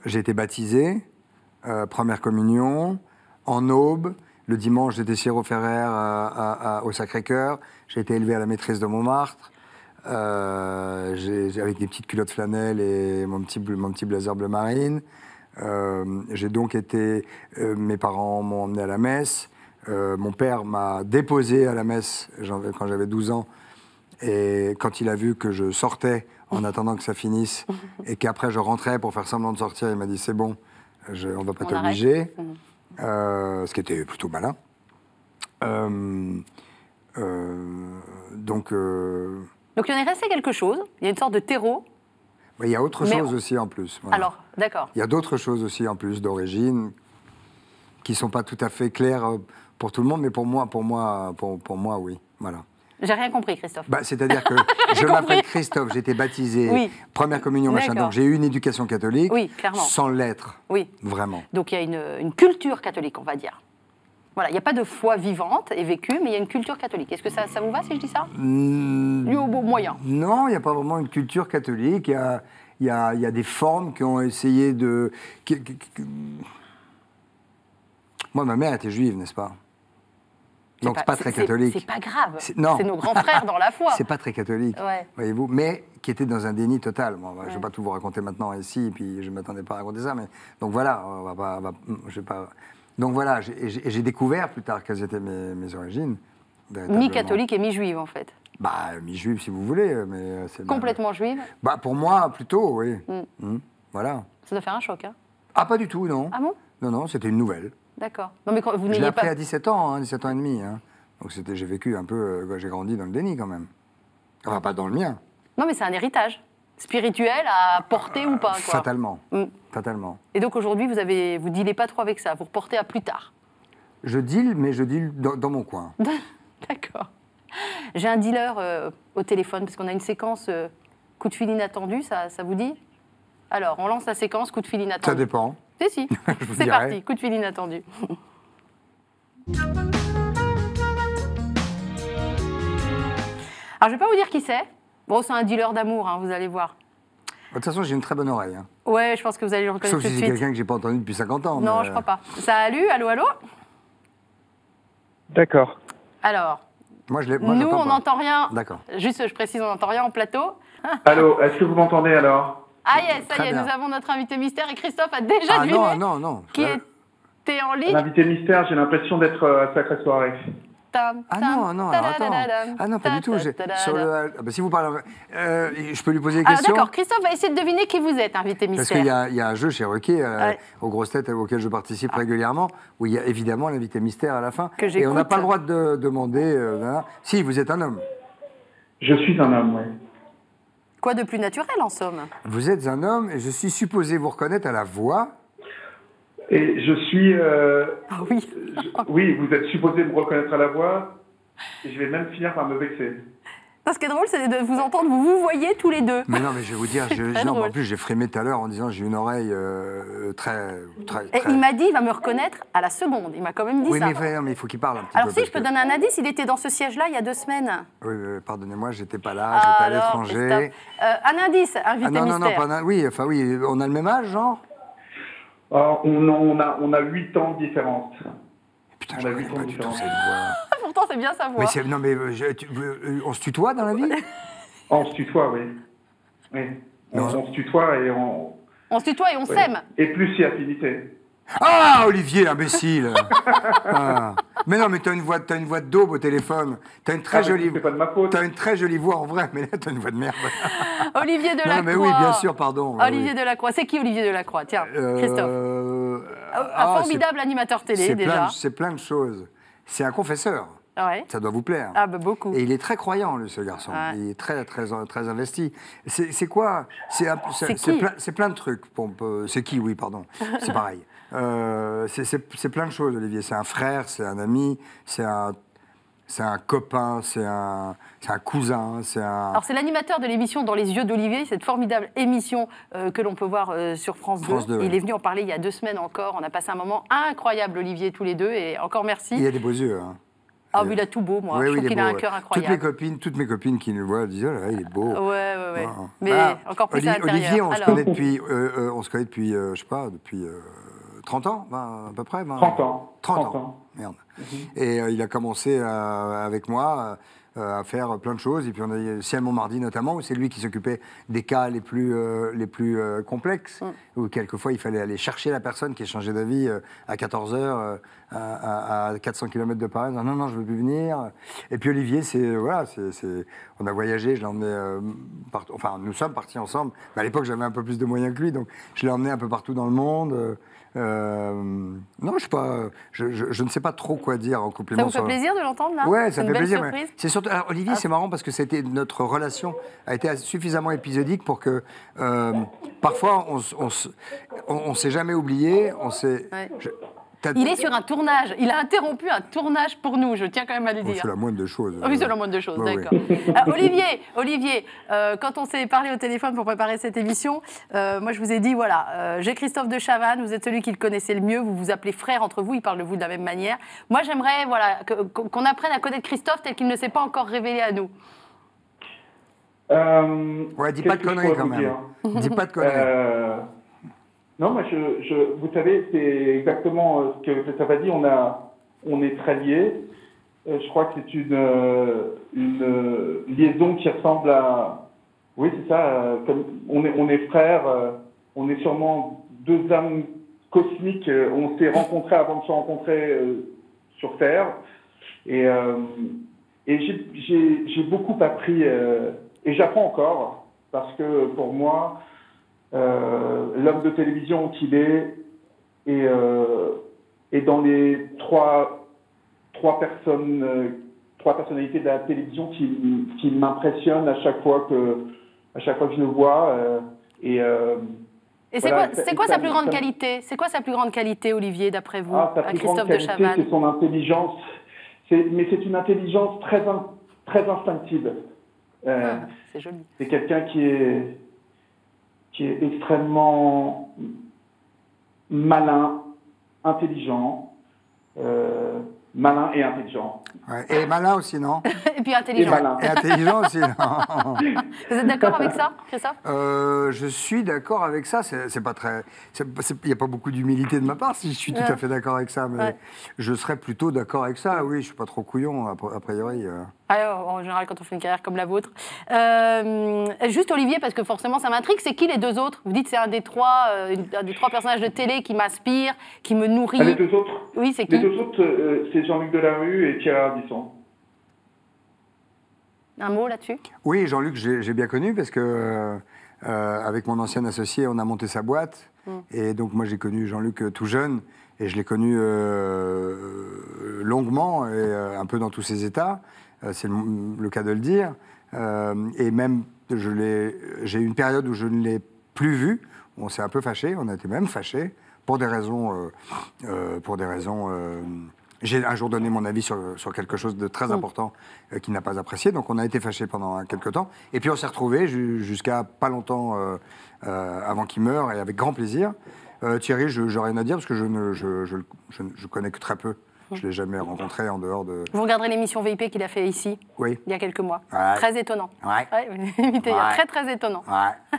J'ai été baptisé, première communion, en aube. Le dimanche, j'étais syrophéraire au Sacré-Cœur. J'ai été élevé à la maîtrise de Montmartre. Avec des petites culottes flanelles et mon petit blazer bleu marine. J'ai donc été... mes parents m'ont emmené à la messe. Mon père m'a déposé à la messe quand j'avais 12 ans. Et quand il a vu que je sortais en attendant que ça finisse et qu'après je rentrais pour faire semblant de sortir, il m'a dit c'est bon, on va pas t'obliger. Ce qui était plutôt malin. Donc il en est resté quelque chose. Il y a une sorte de terreau. Il y a autre chose aussi en plus. Voilà. Alors, d'accord. Il y a d'autres choses aussi en plus d'origine qui ne sont pas tout à fait claires pour tout le monde, mais pour moi, oui. Voilà. J'ai rien compris, Christophe. C'est-à-dire que je m'appelle Christophe, j'ai été baptisé, première communion, machin, donc j'ai eu une éducation catholique, sans l'être, vraiment. Donc il y a une culture catholique, on va dire. Voilà, il n'y a pas de foi vivante et vécue, mais il y a une culture catholique. Est-ce que ça vous va si je dis ça? Moyen. Non, il n'y a pas vraiment une culture catholique. Il y a des formes qui ont essayé de... Moi, ma mère était juive, n'est-ce pas? Donc c'est pas très catholique. C'est pas grave. C'est nos grands frères dans la foi. C'est pas très catholique, voyez-vous, mais qui était dans un déni total. Bon, je ne vais pas tout vous raconter maintenant ici, puis je ne m'attendais pas à raconter ça, mais donc voilà, je vais pas... Donc voilà, j'ai découvert plus tard quelles étaient mes origines. Mi-catholique et mi-juive, en fait. Mi-juive, si vous voulez, mais... Complètement juive? Pour moi, plutôt, oui. Voilà. Ça doit faire un choc, hein? Ah, pas du tout, non. Ah bon? Non, c'était une nouvelle. D'accord. Non, mais vous je l'ai appris à 17 ans, 17 ans et demi. Hein. Donc j'ai vécu un peu... j'ai grandi dans le déni, quand même. Enfin, pas dans le mien. Non, mais c'est un héritage spirituel à porter ou pas, quoi. Fatalement. Fatalement. Et donc aujourd'hui, vous dealez pas trop avec ça, vous reportez à plus tard. Je deal, mais je deal dans mon coin. D'accord. J'ai un dealer au téléphone, parce qu'on a une séquence coup de fil inattendu, ça vous dit? Alors, on lance la séquence coup de fil inattendu. Ça dépend. Si. C'est parti, coup de fil inattendu. Alors, je vais pas vous dire qui c'est. Bon, c'est un dealer d'amour, hein, vous allez voir. De toute façon, j'ai une très bonne oreille. Hein. Ouais, je pense que vous allez le reconnaître tout de suite. Sauf si c'est quelqu'un que j'ai pas entendu depuis 50 ans. Non, je crois pas. Salut, allô? D'accord. Alors, moi, nous, on n'entend rien. D'accord. Juste, je précise, on n'entend rien en plateau. Allô, est-ce que vous m'entendez alors? Ah yes, ça y est, nous avons notre invité mystère et Christophe a déjà deviné non. Qui était en ligne. L'invité mystère, j'ai l'impression d'être à Sacrée Soirée. Non, attends. Ah non, pas du tout. Si vous parlez... je peux lui poser des questions? D'accord, Christophe va essayer de deviner qui vous êtes, invité mystère. Parce qu'il y a un jeu chez Ruquier, aux grosses têtes auquel je participe régulièrement, où il y a évidemment l'invité mystère à la fin. Et on n'a pas le droit de demander... Si, vous êtes un homme. Je suis un homme, oui. Quoi de plus naturel, en somme? Vous êtes un homme et je suis supposé vous reconnaître à la voix. Et je suis... Ah oui. Oui, vous êtes supposé me reconnaître à la voix, et je vais même finir par me vexer. Ce qui est drôle, c'est de vous entendre, vous voyez tous les deux. Mais non, mais je vais vous dire, en plus j'ai frémé tout à l'heure en disant j'ai une oreille très... Et il m'a dit, il va me reconnaître à la seconde, il m'a quand même dit ça. Oui, mais il faut qu'il parle un petit peu. Alors si, je peux donner un indice, il était dans ce siège-là il y a 2 semaines. Oui, pardonnez-moi, j'étais pas là, j'étais à l'étranger. Un indice, invité mystère. Oui, on a le même âge, genre? On a 8 ans de différence. Putain, je ne connais pas du tout cette voix. Pourtant, c'est bien sa voix. On se tutoie dans la vie? On se tutoie, oui. On se tutoie et On se tutoie et on Ouais. s'aime. Et plus si affinité. Ah, Olivier, imbécile. Ah. Mais non, mais t'as une voix de daube au téléphone. T'as une très jolie. C'est pas de ma faute. T'as une très jolie voix en vrai, mais là t'as une voix de merde. Olivier Delacroix. Non, mais oui, bien sûr, pardon. Olivier Delacroix. C'est qui Olivier Delacroix? Tiens, Christophe. Un formidable animateur télé, déjà. C'est plein de choses. C'est un confesseur. Ouais. Ça doit vous plaire. Ah, bah, beaucoup. Et il est très croyant, lui, ce garçon. Ouais. Il est très, très, très investi. C'est quoi? C'est qui C'est plein de trucs. C'est qui, oui, pardon. C'est pareil. C'est plein de choses, Olivier. C'est un frère, c'est un ami, c'est un copain, c'est un cousin, c'est un... Alors, c'est l'animateur de l'émission Dans les yeux d'Olivier, cette formidable émission que l'on peut voir sur France 2. France 2, ouais. Il est venu en parler il y a 2 semaines encore. On a passé un moment incroyable, Olivier, tous les deux. Et encore merci. Il a des beaux yeux, hein. Ah, oui, il a tout beau, moi. Oui, Je oui, trouve il est qu'il a beau, un ouais. cœur incroyable. Toutes mes copines qui nous voient disent, oh là là, il est beau. Ouais. Ouais. Mais encore plus à l'intérieur. Olivier, on se Alors. connaît depuis, je sais pas, depuis 30 ans, à peu près. 30 ans. 30 ans. Merde. Et il a commencé avec moi à faire plein de choses. Et puis on a eu Ciel mon mardi notamment, où c'est lui qui s'occupait des cas les plus complexes, où quelquefois il fallait aller chercher la personne qui a changé d'avis à 14h à 400 km de Paris. Non, je veux plus venir. Et puis Olivier, on a voyagé, je l'ai emmené, enfin nous sommes partis ensemble. Mais à l'époque j'avais un peu plus de moyens que lui, donc je l'ai emmené un peu partout dans le monde. Non, je ne sais pas trop quoi dire en complément. Ça vous fait plaisir de l'entendre, là? Ouais, ça me fait plaisir. Surprise. C'est surtout, alors Olivier, c'est marrant parce que notre relation a été suffisamment épisodique pour que parfois on s'est jamais oublié. Ouais. Il est sur un tournage. Il a interrompu un tournage pour nous. Je tiens quand même à le dire. C'est la moindre des choses. Oui, c'est la moindre des choses, Ouais, d'accord. Olivier, quand on s'est parlé au téléphone pour préparer cette émission, moi je vous ai dit, voilà, j'ai Christophe de Chavannes, vous êtes celui qui le connaissait le mieux, vous vous appelez frère entre vous, il parle de vous de la même manière. Moi j'aimerais qu'on apprenne à connaître Christophe tel qu'il ne s'est pas encore révélé à nous. Ouais, dis pas de conneries quand même. Dis pas de conneries. Non, moi, vous savez, c'est exactement ce que Christophe a dit. On est très liés. Je crois que c'est une liaison qui ressemble à... Oui, c'est ça. Comme on est frères. On est sûrement 2 âmes cosmiques. On s'est rencontrés avant de se rencontrer sur Terre. Et j'ai beaucoup appris. Et j'apprends encore. Parce que pour moi... l'homme de télévision qu'il est et dans les trois personnalités de la télévision qui m'impressionnent à chaque fois que je le vois. Et c'est quoi sa plus grande qualité? C'est quoi sa plus grande qualité, Olivier, d'après vous, sa à plus Christophe grande de qualité, Chavannes? c'est son intelligence. Mais c'est une intelligence très instinctive. C'est joli. C'est quelqu'un qui est extrêmement malin, intelligent, malin et intelligent. Ouais. Et malin aussi, non? Et puis intelligent. Et malin. Et intelligent aussi, non? Vous êtes d'accord avec ça, Christophe? Je suis d'accord avec ça. C'est pas très. Il n'y a pas beaucoup d'humilité de ma part si je suis tout à fait d'accord avec ça. Mais je serais plutôt d'accord avec ça. Oui, je suis pas trop couillon a priori. En général, quand on fait une carrière comme la vôtre. Juste Olivier, parce que forcément ça m'intrigue, c'est qui les 2 autres? Vous dites c'est un des 3 personnages de télé qui m'inspire, qui me nourrit. Les 2 autres? Oui, c'est qui? Les 2 autres, c'est Jean-Luc Delarue et Thierry Ardisson. Un mot là-dessus? Oui, Jean-Luc, j'ai bien connu parce que avec mon ancien associé, on a monté sa boîte. Et donc moi j'ai connu Jean-Luc tout jeune et je l'ai connu longuement et un peu dans tous ses états. C'est le cas de le dire. Et même, j'ai eu une période où je ne l'ai plus vu. On s'est un peu fâchés, on a été même fâchés, pour des raisons... j'ai un jour donné mon avis sur quelque chose de très important qu'il n'a pas apprécié, donc on a été fâchés pendant quelques temps. Et puis on s'est retrouvés jusqu'à pas longtemps avant qu'il meure, et avec grand plaisir. Thierry, je n'ai rien à dire, parce que je connais que très peu. Je ne l'ai jamais rencontré en dehors de... Vous regarderez l'émission VIP qu'il a fait ici, oui, il y a quelques mois. Ouais. Très étonnant. Ouais. Très, très étonnant. Ouais.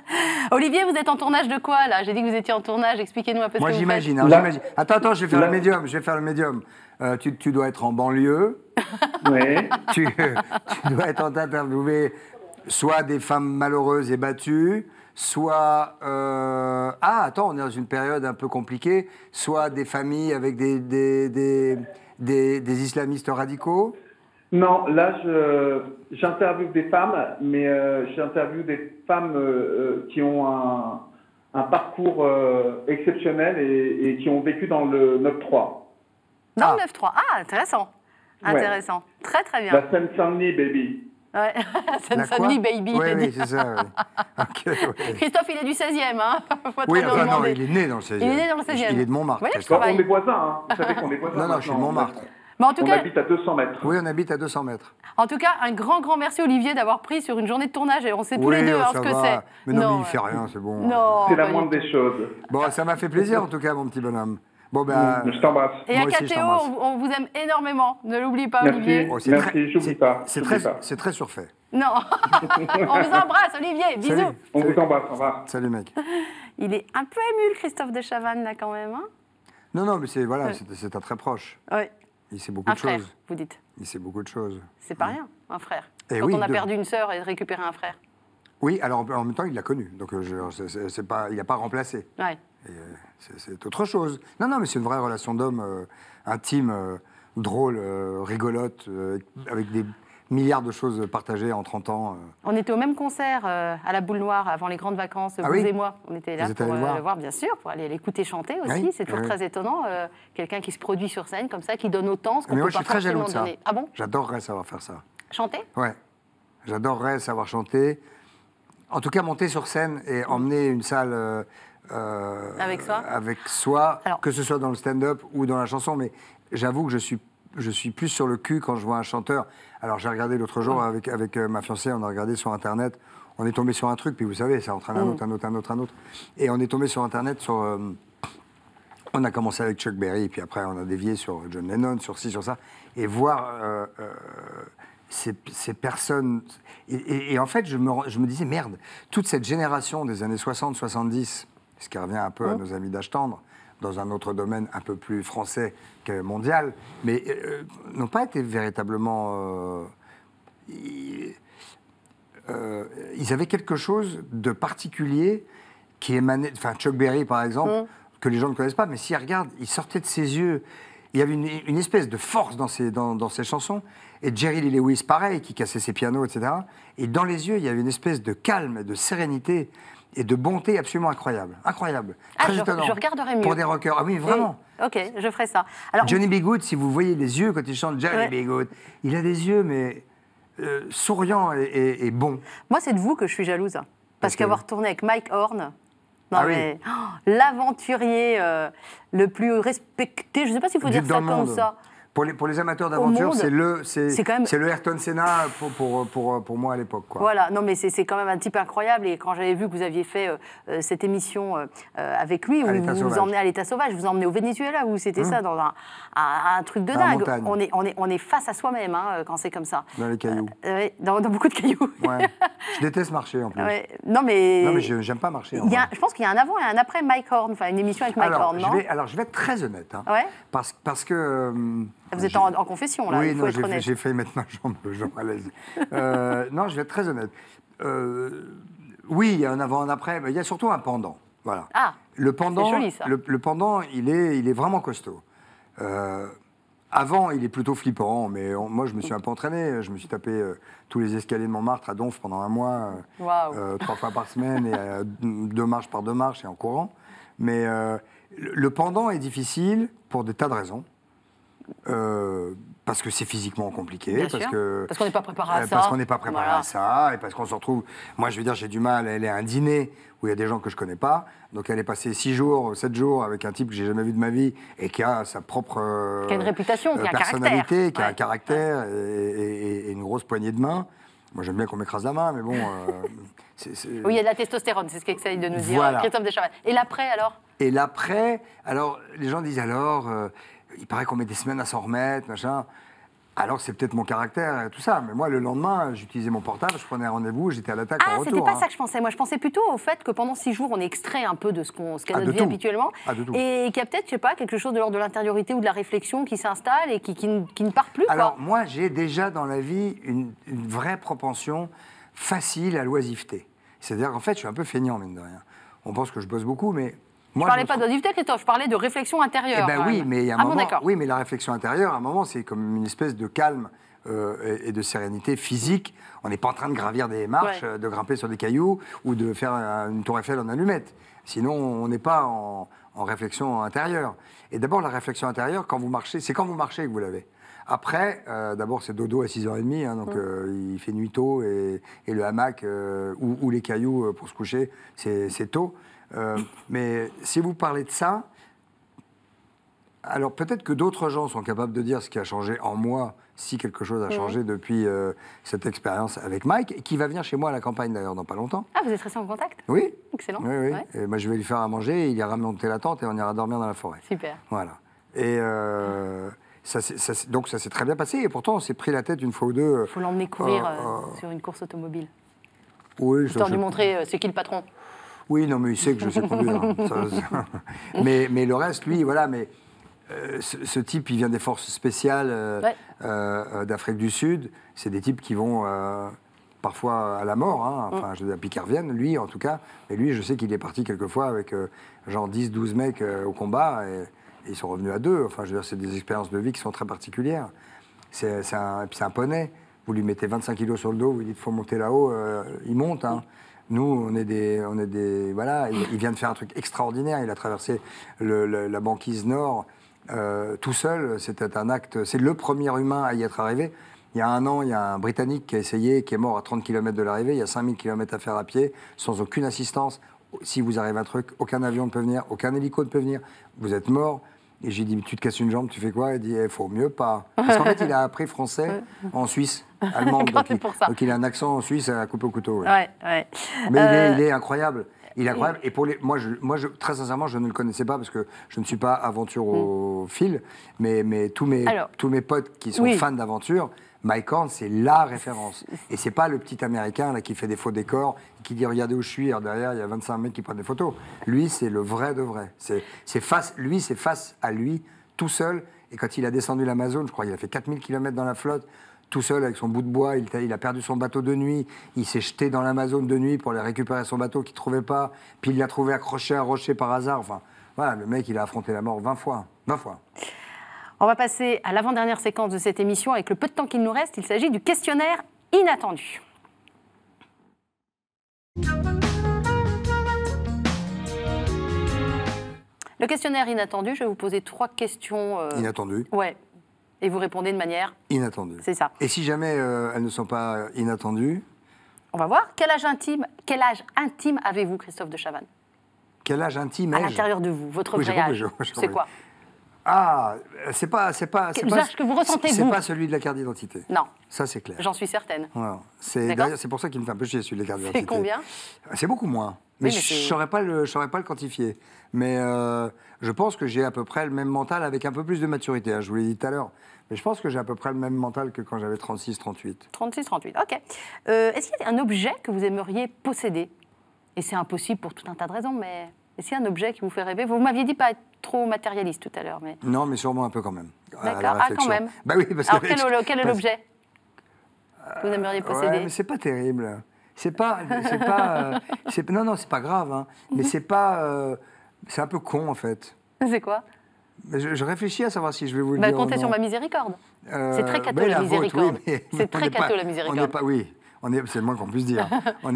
Olivier, vous êtes en tournage de quoi, là? J'ai dit que vous étiez en tournage. Expliquez-nous un peu Moi, ce que j'imagine. vous faites. J'imagine. Attends, je vais faire le médium. Tu dois être en banlieue. Oui. tu dois être en train d'interviewer soit des femmes malheureuses et battues, soit... attends, on est dans une période un peu compliquée, soit des familles avec des islamistes radicaux. Non, là, j'interviewe des femmes, mais j'interviewe des femmes qui ont un parcours exceptionnel et qui ont vécu dans le 9-3. Dans le 9-3. Ah, intéressant. Intéressant. Très, très bien. La Seine-Saint-Denis, baby. Ouais. Seine-Saint-Denis, baby. Oui, c'est ça. Okay, ouais. Christophe, il est du 16e, hein. Oui, enfin, non, il est né dans le 16e. Il est né dans le 16e. Il est de Montmartre. Oui, Christophe. On est voisins, hein. Vous savez qu'on est voisins. Non, je suis de Montmartre. Mais en tout On cas, habite à 200 mètres. Oui, on habite à 200 mètres. En tout cas, un grand merci Olivier d'avoir pris sur une journée de tournage. Et on sait tous les deux ce que c'est. Mais non, mais il fait rien, c'est bon. Non, C'est la pas moindre du tout. des choses. Bon, ça m'a fait plaisir en tout cas, mon petit bonhomme. Bon, ben. Je t'embrasse. Et Moi à aussi, je Catéo, t'embrasse. on vous aime énormément. Ne l'oublie pas, Merci. Olivier. Oh, Merci, j'oublie pas. C'est très surfait. Non. On vous embrasse, Olivier. Bisous. Salut. On vous embrasse, au revoir. Salut, mec. Il est un peu ému, le Christophe de Chavannes, là, quand même. Hein, Non, mais c'est voilà, c'est un très proche. oui. Il sait beaucoup Un de frère, choses. vous dites. Il sait beaucoup de choses. C'est pas rien, un frère. Et Quand oui, on a de- perdu une sœur et récupéré un frère. Oui, alors en même temps, il l'a connu. Donc, c'est pas, il n'a pas remplacé. Ouais. Et, c'est autre chose. Non, mais c'est une vraie relation d'homme intime, drôle, rigolote, avec des milliards de choses partagées en 30 ans. On était au même concert à la Boule Noire avant les grandes vacances, Ah vous oui et moi. On était là Vous êtes pour allés le voir le voir, bien sûr, pour aller l'écouter chanter aussi. Oui, C'est toujours oui. très étonnant. Quelqu'un qui se produit sur scène comme ça, qui donne autant, ce qu'on Mais ne moi, peut je pas suis très jaloux forcément de ça. donner. Ah bon? J'adorerais savoir faire ça. Chanter? Ouais. J'adorerais savoir chanter. En tout cas, monter sur scène et emmener une salle Avec soi avec soi, Alors- que ce soit dans le stand-up ou dans la chanson. Mais j'avoue que je suis plus sur le cul quand je vois un chanteur. Alors, j'ai regardé l'autre jour avec ma fiancée, on a regardé sur Internet. On est tombé sur un truc, puis vous savez, ça entraîne un autre, un autre, un autre, un autre. Et on est tombé sur Internet sur... on a commencé avec Chuck Berry, puis après on a dévié sur John Lennon, sur ci, sur ça. Et voir ces personnes... Et en fait, je me disais, merde, toute cette génération des années 60-70, ce qui revient un peu à nos amis d'âge tendre, dans un autre domaine un peu plus français que mondial, mais n'ont pas été véritablement... ils avaient quelque chose de particulier qui émanait... Enfin, Chuck Berry, par exemple, que les gens ne connaissent pas, mais s'ils regardent, il sortait de ses yeux... Il y avait une espèce de force dans ses chansons. Et Jerry Lee Lewis, pareil, qui cassait ses pianos, etc. Et dans les yeux, il y avait une espèce de calme, de sérénité et de bonté absolument incroyable. Incroyable. Ah, Très je étonnant. regarderai mieux. Pour des rockers. Ah oui, vraiment. Oui. Ok, je ferai ça. Alors, Johnny B. Goode, si vous voyez les yeux quand il chante Johnny B. Goode, il a des yeux, mais souriants et bons. moi, c'est de vous que je suis jalouse. Parce que- qu'avoir tourné avec Mike Horn, non, Ah oui. mais, l'aventurier le plus respecté, je ne sais pas s'il faut dire Dans ça le comme monde. ça. Pour les amateurs Au d'aventure, monde, c'est quand même- c'est le Ayrton Senna pour moi à l'époque. Quoi. Voilà, non mais c'est quand même un type incroyable et quand j'avais vu que vous aviez fait cette émission avec lui, où À l'état vous vous sauvage. emmenez à l'état sauvage, vous emmenez au Venezuela, où c'était ça, dans un truc de Dans la dingue. montagne. On est face à soi-même hein, quand c'est comme ça. Dans les cailloux. Ouais, dans beaucoup de cailloux. Ouais. Je déteste marcher en plus. Ouais. Non mais, Non, mais j'aime pas marcher. en il y a- vrai. je pense qu'il y a un avant et un après Mike Horn, enfin une émission avec Mike Horn, non? je vais être très honnête. Hein, Ouais. parce que. Vous êtes en confession là, Oui, il faut non, être honnête. j'ai fait maintenant Jean Malaise. Non, je vais être très honnête. Oui, il y a un avant, un après, mais il y a surtout un pendant. Voilà. Ah, Le pendant, c'est joli, ça. le pendant, il est vraiment costaud. Avant, il est plutôt flippant, mais moi, je me suis un peu entraîné. Je me suis tapé tous les escaliers de Montmartre à Donf pendant un mois, Waouh. 3 fois par semaine, et 2 marches par 2 marches et en courant. Mais le pendant est difficile pour des tas de raisons. Parce que c'est physiquement compliqué, Bien parce sûr. que Parce qu'on n'est pas préparé à ça. parce qu'on n'est pas préparé Voilà. à ça, et parce qu'on se retrouve. Moi, je veux dire, j'ai du mal à aller à un dîner où il y a des gens que je connais pas, donc aller passer 6 jours, 7 jours avec un type que j'ai jamais vu de ma vie et qui a sa propre Qui a une réputation, qui a un personnalité, qui a un Ouais. caractère et une grosse poignée de main. Moi, j'aime bien qu'on m'écrase la main, mais bon. Oui, il y a de la testostérone, c'est ce qu'essaye de nous dire Voilà. Christophe Deschamps. Et l'après alors? Et l'après, alors les gens disent alors, il paraît qu'on met des semaines à s'en remettre, machin. Alors c'est peut-être mon caractère et tout ça, mais moi le lendemain, j'utilisais mon portable, je prenais un rendez-vous, j'étais à l'attaque Ah, en c'était retour. pas hein. ça que je pensais. Moi, je pensais plutôt au fait que pendant 6 jours, on est extrait un peu de ce qu'est Ah, notre de vie tout. habituellement. Ah, de tout. Et qu'il y a peut-être, je sais pas, quelque chose de l'ordre de l'intériorité ou de la réflexion qui s'installe et qui ne part plus. Alors quoi. moi j'ai déjà dans la vie une vraie propension facile à l'oisiveté. C'est-à-dire qu'en fait, je suis un peu feignant, mine de rien. On pense que je bosse beaucoup, mais... Je ne parlais pas d'audiveté, Christophe, je parlais de réflexion intérieure. Eh ben oui, mais il y a un moment... d'accord. Oui, mais la réflexion intérieure, à un moment, c'est comme une espèce de calme et de sérénité physique. On n'est pas en train de gravir des marches, de grimper sur des cailloux ou de faire une tour Eiffel en allumette. Sinon, on n'est pas en réflexion intérieure. Et d'abord, la réflexion intérieure, quand vous marchez, c'est quand vous marchez que vous l'avez. Après, d'abord, c'est dodo à 6h30, hein, donc il fait nuit tôt, et le hamac ou les cailloux pour se coucher, c'est tôt. Mais si vous parlez de ça, alors peut-être que d'autres gens sont capables de dire ce qui a changé en moi, si quelque chose a changé depuis cette expérience avec Mike, et qui va venir chez moi à la campagne d'ailleurs dans pas longtemps. Ah, vous êtes resté en contact? Oui. Excellent. Oui, oui. Ouais. Et moi, je vais lui faire à manger, il ira monter la tente et on ira dormir dans la forêt. Super. Voilà. Et donc ça s'est très bien passé, et pourtant on s'est pris la tête une fois ou deux. Il faut l'emmener courir sur une course automobile. Oui, Histoire de lui montrer c'est qui le patron. Oui, non, mais il sait que je sais conduire. Mais le reste, lui, voilà, mais ce type, il vient des forces spéciales d'Afrique du Sud. C'est des types qui vont parfois à la mort, hein. Enfin, je veux dire, puis qu'ils reviennent, lui, en tout cas. Et lui, je sais qu'il est parti quelquefois avec genre 10-12 mecs au combat, et ils sont revenus à 2. Enfin, je veux dire, c'est des expériences de vie qui sont très particulières. C'est un poney. Vous lui mettez 25 kilos sur le dos, vous lui dites, faut monter là-haut, il monte, hein. Nous, on est des voilà, il vient de faire un truc extraordinaire. Il a traversé la banquise nord tout seul. C'était un acte. C'est le premier humain à y être arrivé. Il y a un an, il y a un Britannique qui a essayé, qui est mort à 30 km de l'arrivée. Il y a 5000 km à faire à pied, sans aucune assistance. Si vous arrive un truc, aucun avion ne peut venir, aucun hélico ne peut venir. Vous êtes mort. Et j'ai dit, tu te casses une jambe, tu fais quoi? Il dit, il faut mieux pas. Parce qu'en fait, il a appris français en Suisse, allemande. Donc il a un accent en Suisse à couper au couteau. Ouais. Mais il est incroyable. Il est incroyable. Et pour moi, très sincèrement, je ne le connaissais pas parce que je ne suis pas aventure au fil. Mais tous mes potes qui sont fans d'aventure, Mike Horn, c'est la référence. Et c'est pas le petit Américain là, qui fait des faux décors, qui dit regardez où je suis, alors derrière il y a 25 mecs qui prennent des photos. Lui, c'est le vrai de vrai. C'est face à lui, tout seul. Et quand il a descendu l'Amazone, je crois qu'il a fait 4000 km dans la flotte, tout seul avec son bout de bois, il a perdu son bateau de nuit, il s'est jeté dans l'Amazone de nuit pour aller récupérer son bateau qu'il ne trouvait pas, puis il l'a trouvé accroché à un rocher par hasard. Enfin, voilà, le mec, il a affronté la mort 20 fois. 20 fois. On va passer à l'avant-dernière séquence de cette émission. Avec le peu de temps qu'il nous reste, il s'agit du questionnaire inattendu. Le questionnaire inattendu, je vais vous poser 3 questions. Inattendues. Ouais. Et vous répondez de manière... Inattendue. C'est ça. Et si jamais elles ne sont pas inattendues... On va voir. Quel âge intime avez-vous, Christophe de Chavannes? Quel âge intime à l'intérieur de vous, votre vrai âge. C'est quoi? Ah, c'est pas l'âge que vous ressentez, c'est vous. pas celui de la carte d'identité. Non. Ça, c'est clair. J'en suis certaine. Voilà. D'ailleurs, c'est pour ça qu'il me fait un peu chier, celui de la carte d'identité. C'est combien? C'est beaucoup moins. Mais je ne saurais pas le quantifier. Mais je pense que j'ai à peu près le même mental avec un peu plus de maturité. Hein, je vous l'ai dit tout à l'heure. Mais je pense que j'ai à peu près le même mental que quand j'avais 36, 38. 36, 38, ok. Est-ce qu'il y a un objet que vous aimeriez posséder? Et c'est impossible pour tout un tas de raisons, mais est-ce qu'il y a un objet qui vous fait rêver? Vous m'aviez dit pas être trop matérialiste tout à l'heure, mais... Non, mais sûrement un peu quand même. D'accord, quand même. Bah oui, parce alors, quel est l'objet que vous aimeriez posséder? Ouais, mais c'est pas terrible. Non, c'est pas grave, hein. Mais c'est pas... c'est un peu con, en fait. C'est quoi? Je réfléchis à savoir si je vais vous le dire. Comptez sur ma miséricorde. C'est très catho, la miséricorde. C'est très catho, la miséricorde. C'est le moins qu'on puisse dire.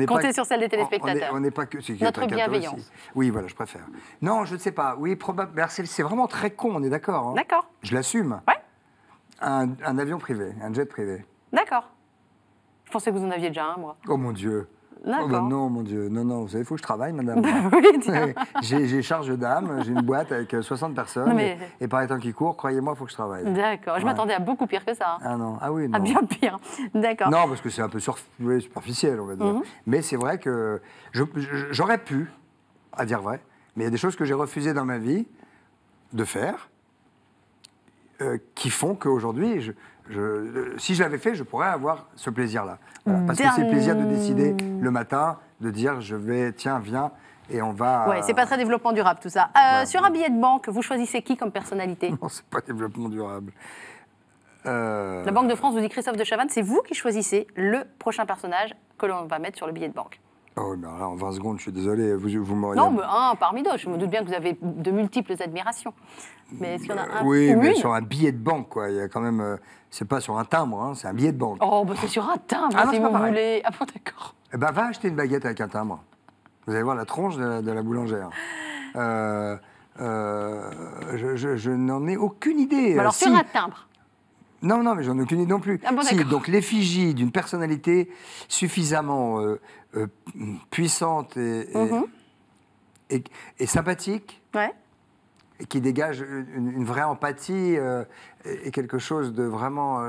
Comptez sur celle des téléspectateurs. On n'est pas que... Notre bienveillance. Aussi. Oui, voilà, je préfère. Non, je ne sais pas. Oui, probablement. C'est vraiment très con, on est d'accord. Hein. D'accord. Je l'assume. Ouais. Un avion privé, un jet privé. D'accord. Je pensais que vous en aviez déjà un, moi. Oh mon Dieu. D'accord. Oh ben non, mon Dieu. Non, vous savez, il faut que je travaille, madame. Oui, tiens. J'ai charge d'âme, j'ai une boîte avec 60 personnes. Mais... Et par les temps qui courent, croyez-moi, il faut que je travaille. D'accord. Je m'attendais à beaucoup pire que ça. Ah non. Ah oui, non. À bien pire. D'accord. Non, parce que c'est un peu superficiel, on va dire. Mais c'est vrai que j'aurais pu, à dire vrai, mais il y a des choses que j'ai refusées dans ma vie de faire qui font qu'aujourd'hui, si je l'avais fait, je pourrais avoir ce plaisir-là. Voilà. Parce que c'est le plaisir de décider le matin, de dire tiens, viens, et on va... Ouais, c'est pas très développement durable tout ça. Sur un billet de banque, vous choisissez qui comme personnalité? Non, c'est pas développement durable. La Banque de France vous dit Christophe de Chavannes, c'est vous qui choisissez le prochain personnage que l'on va mettre sur le billet de banque. Oh, mais alors là, en 20 secondes, je suis désolé, vous m'auriez... Non, mais un parmi d'autres. Je me doute bien que vous avez de multiples admirations. Mais est-ce qu'il y en a un Oui, ou mais une sur un billet de banque, quoi. Il y a quand même... c'est pas sur un timbre, hein, c'est un billet de banque. Oh, bah c'est sur un timbre, Ah non, si c'est pas vous pareil. voulez. Ah bon, d'accord. Eh ben, va acheter une baguette avec un timbre. Vous allez voir la tronche de la boulangère. Je n'en ai aucune idée. Bah alors, Si- sur un timbre. Non, non, mais j'en ai aucune idée non plus. Ah bon, Si, d'accord. donc l'effigie d'une personnalité suffisamment puissante Mhm. et sympathique, Ouais. et qui dégage une vraie empathie et quelque chose de vraiment...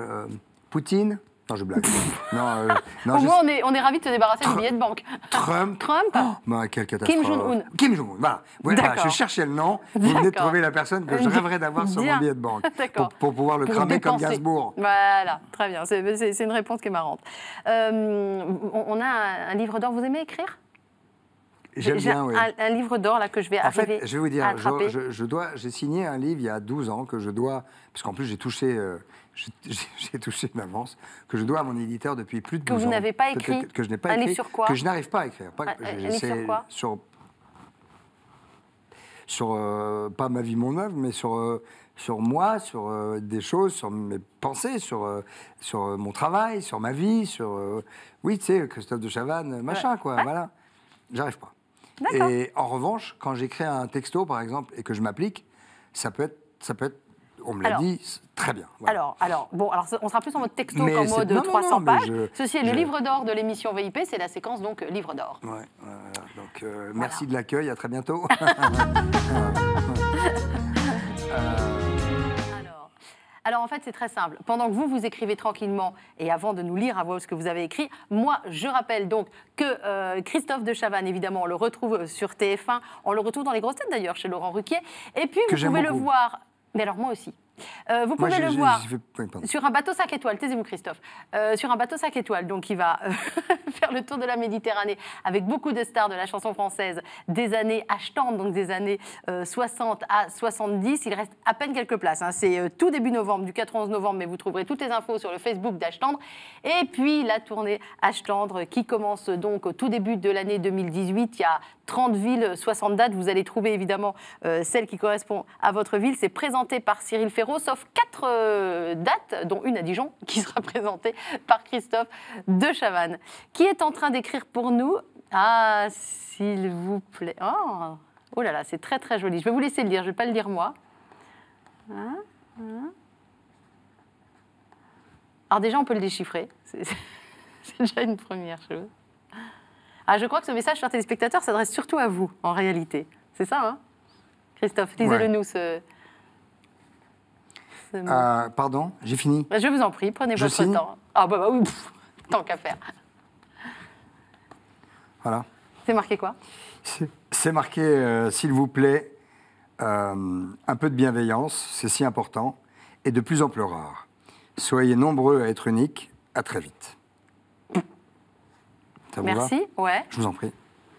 Poutine. Non, je blague. non, Au je- moins, on est ravis de se débarrasser du billet de banque. Trump. Trump Bah, quelle catastrophe. Kim Jong-un. Kim Jong-un, voilà. Voilà, D'accord. je cherchais le nom, vous venez de D'accord. trouver la personne que je rêverais d'avoir sur Bien. mon billet de banque. D'accord. Pour pouvoir le Pour cramer comme dépenser. Gainsbourg. Voilà, très bien. C'est une réponse qui est marrante. On a un livre d'or. Vous aimez écrire? J'aime J'ai bien, oui. un livre d'or là que je vais En arriver fait, je vais vous dire, à attraper. j'ai signé un livre il y a 12 ans que je dois, parce qu'en plus j'ai touché une avance, que je dois à mon éditeur depuis plus de 12 ans. Que vous n'avez pas Peut-être écrit. Que je n'ai pas Un écrit. livre sur quoi? Que je n'arrive pas à écrire. Pas, Un livre sur quoi? Sur pas ma vie, mon œuvre, mais sur moi, sur des choses, sur mes pensées, sur mon travail, sur ma vie, oui, tu sais, Christophe de Chavannes, machin, quoi, Ouais. voilà. J'arrive pas. D'accord. Et en revanche, quand j'écris un texto, par exemple, et que je m'applique, ça peut être, on me l'a Alors. dit, très bien. Voilà. Alors, on sera plus en mode texto Mais qu'en c'est- mode non, non, 300 non, mais pages. Ceci est le je- livre d'or de l'émission VIP, c'est la séquence donc livre d'or. Ouais, voilà. Donc, merci de l'accueil, à très bientôt. Alors en fait, c'est très simple. Pendant que vous écrivez tranquillement et avant de nous lire à voix haute ce que vous avez écrit, moi, je rappelle donc que Christophe de Chavannes, évidemment, on le retrouve sur TF1. On le retrouve dans Les Grosses Têtes, d'ailleurs, chez Laurent Ruquier. Et puis, Que vous j'aime pouvez le beaucoup. voir... Mais alors, moi aussi. Vous Moi, pouvez le voir oui, pardon. sur un bateau 5 étoiles, taisez-vous Christophe, sur un bateau 5 étoiles, donc il va faire le tour de la Méditerranée avec beaucoup de stars de la chanson française des années H-tendre, donc des années 60 à 70. Il reste à peine quelques places, hein. C'est tout début novembre, du 4 au 11 novembre, mais vous trouverez toutes les infos sur le Facebook d'H-tendre. Et puis la tournée H-tendre qui commence donc au tout début de l'année 2018. Il y a 30 villes, 60 dates. Vous allez trouver évidemment celle qui correspond à votre ville. C'est présenté par Cyril Ferraud, sauf 4 dates, dont une à Dijon, qui sera présentée par Christophe de Chavannes, qui est en train d'écrire pour nous. Ah, s'il vous plaît. Oh, oh là là, c'est très très joli. Je vais vous laisser le lire, je ne vais pas le lire moi. Alors déjà, on peut le déchiffrer. C'est déjà une première chose. Ah, je crois que ce message, chers téléspectateurs, s'adresse surtout à vous, en réalité. C'est ça, hein Christophe, lisez-le Ouais. nous, ce mot. Pardon, j'ai fini. Je vous en prie, prenez Je votre signe temps. Ah bah oui, tant qu'à faire. Voilà. C'est marqué quoi? C'est marqué, s'il vous plaît, un peu de bienveillance, c'est si important, et de plus en plus rare. Soyez nombreux à être uniques, à très vite. Ça vous va? Merci, ouais. Je vous en prie.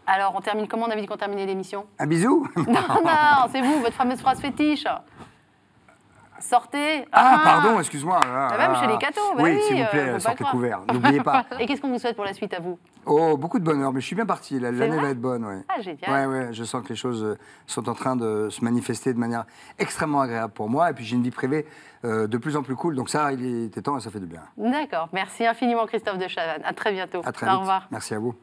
Alors, on termine comment? On avait dit qu'on terminait l'émission. Un bisou. Non, non, c'est vous, votre fameuse phrase fétiche. Sortez. Pardon, excuse-moi. même chez les cathos, bah oui, oui, s'il vous faut plaît, pas sortez croire. couverts. N'oubliez pas. Et qu'est-ce qu'on vous souhaite pour la suite à vous? Oh, beaucoup de bonheur, mais je suis bien parti. L'année vrai va être bonne, ouais. Ah, génial. Ouais, je sens que les choses sont en train de se manifester de manière extrêmement agréable pour moi. Et puis j'ai une vie privée de plus en plus cool. Donc ça, il était temps et ça fait du bien. D'accord. Merci infiniment, Christophe de Chavannes. À très bientôt. À très Au vite. revoir. Merci à vous.